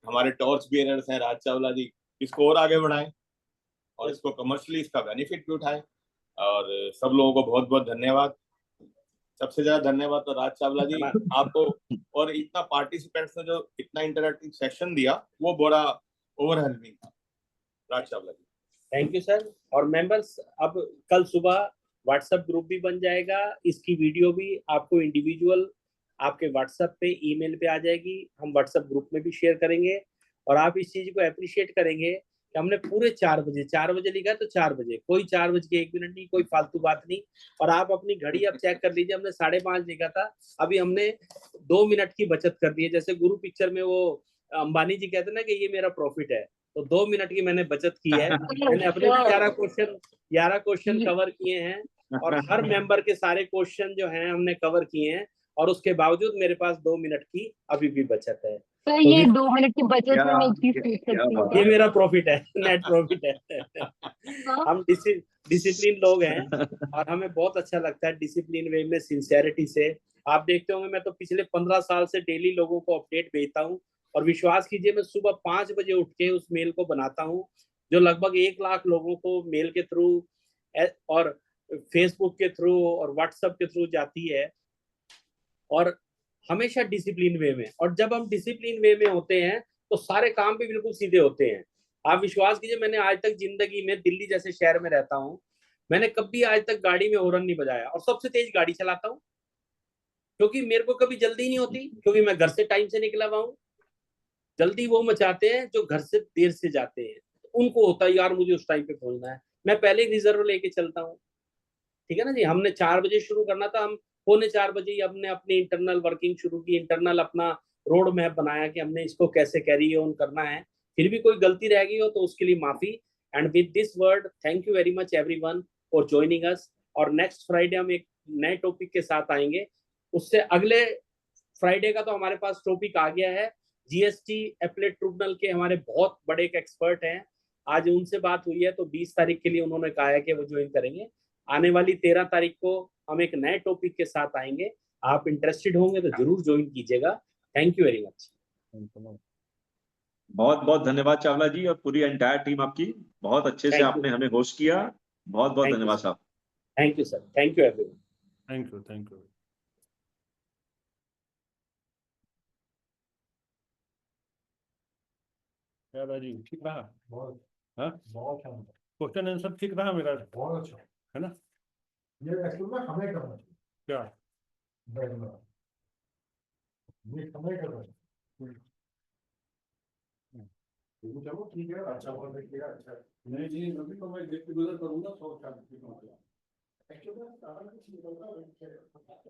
हमारे टॉर्च बियरर्स हैं राज चावला जी, इसको और आगे बढ़ाएं और इसको कमर्शियली इसका बेनिफिट भी उठाएं। और सब लोगों को बहुत बहुत धन्यवाद। सबसे ज्यादा धन्यवाद तो राज चावला जी आपको, और इतना पार्टिसिपेंट्स ने जो इतना इंटरैक्टिव सेशन दिया वो बड़ा ओवरवेलमिंग था। राज चावला जी थैंक यू सर। और मेंबर्स, अब कल सुबह व्हाट्सएप ग्रुप भी बन जाएगा, इसकी वीडियो भी आपको इंडिविजुअल आपके व्हाट्सएप पे, ईमेल पे आ जाएगी, हम व्हाट्सएप ग्रुप में भी शेयर करेंगे। और आप इस चीज को अप्रिशिएट करेंगे कि हमने पूरे 4 बजे लिखा है तो 4 बजे, कोई 4:01 नहीं, कोई फालतू बात नहीं। और आप अपनी घड़ी अब चेक कर लीजिए, हमने 5:30 लिखा था, अभी हमने 2 मिनट की बचत कर दी है। जैसे गुरु पिक्चर में वो अंबानी जी कहते हैं ना कि ये मेरा प्रॉफिट है, तो 2 मिनट की मैंने बचत की है। मैंने अपने 11 क्वेश्चन कवर किए हैं और हर मेंबर के सारे क्वेश्चन जो हैं हमने कवर किए हैं, और उसके बावजूद मेरे पास 2 मिनट की अभी भी बचत है। तो ये 2 मिनट की बचत में मैं एक चीज पूछ सकती हूँ? ये मेरा प्रॉफिट है, नेट प्रॉफिट है। हम डिसिप्लिन लोग हैं और हमें बहुत अच्छा लगता है डिसिप्लिन वे में, सिंसियरिटी से। आप देखते होंगे मैं तो पिछले 15 साल से डेली लोगों को अपडेट भेजता हूँ, और विश्वास कीजिए मैं सुबह 5 बजे उठ के उस मेल को बनाता हूँ, जो लगभग 1 लाख लोगों को मेल के थ्रू और फेसबुक के थ्रू और व्हाट्सएप के थ्रू जाती है, और हमेशा डिसिप्लिन वे में। और जब हम डिसिप्लिन वे में होते हैं तो सारे काम भी बिल्कुल सीधे होते हैं। आप विश्वास कीजिए, मैंने आज तक जिंदगी में, दिल्ली जैसे शहर में रहता हूँ, मैंने कभी आज तक गाड़ी में हॉर्न नहीं बजाया, और सबसे तेज गाड़ी चलाता हूँ क्योंकि मेरे को कभी जल्दी नहीं होती, क्योंकि मैं घर से टाइम से निकला हुआ हूँ। जल्दी वो मचाते हैं जो घर से देर से जाते हैं, उनको होता है यार मुझे उस टाइम पे पहुंचना है, मैं पहले ही रिजर्व लेके चलता हूँ। ठीक है ना जी। हमने 4 बजे शुरू करना था, हम 3:45 बजे ही हमने अपनी इंटरनल वर्किंग शुरू की, इंटरनल अपना रोड मैप बनाया कि हमने इसको कैसे कैरी ऑन करना है। फिर भी कोई गलती रह गई हो तो उसके लिए माफी। And with this word, thank you very much everyone for joining us. और नेक्स्ट फ्राइडे हम एक नए टॉपिक के साथ आएंगे। उससे अगले फ्राइडे का तो हमारे पास टॉपिक आ गया है, जीएसटी एपलेट ट्रिब्यूनल के हमारे बहुत बड़े एक एक्सपर्ट हैं, आज उनसे बात हुई है, तो 20 तारीख के लिए उन्होंने कहा है कि वो ज्वाइन करेंगे। आने वाली 13 तारीख को हम एक नए टॉपिक के साथ आएंगे। आप इंटरेस्टेड होंगे तो जरूर ज्वाइन कीजिएगा। Thank you very much. बहुत बहुत धन्यवाद चावला जी और पूरी एंटायर टीम आपकी, बहुत अच्छे से आपने हमें होस्ट किया। बहुत बहुत धन्यवाद साहब। Thank you sir, thank you everyone. Thank you, thank you. क्या राजीव, ठीक रहा? बहुत, हाँ बहुत क्वेश्चन आंसर ठीक रहा मेरा? बहुत अच्छा है ना। ये एक्चुअली में हमें करना चाहिए। क्या ये हमें करना चाहिए। चलो ठीक है, अच्छा बहुत देखिएगा। अच्छा नहीं जी, अभी तो मैं गेट टुगेदर करूंगा 100 एक्चुअली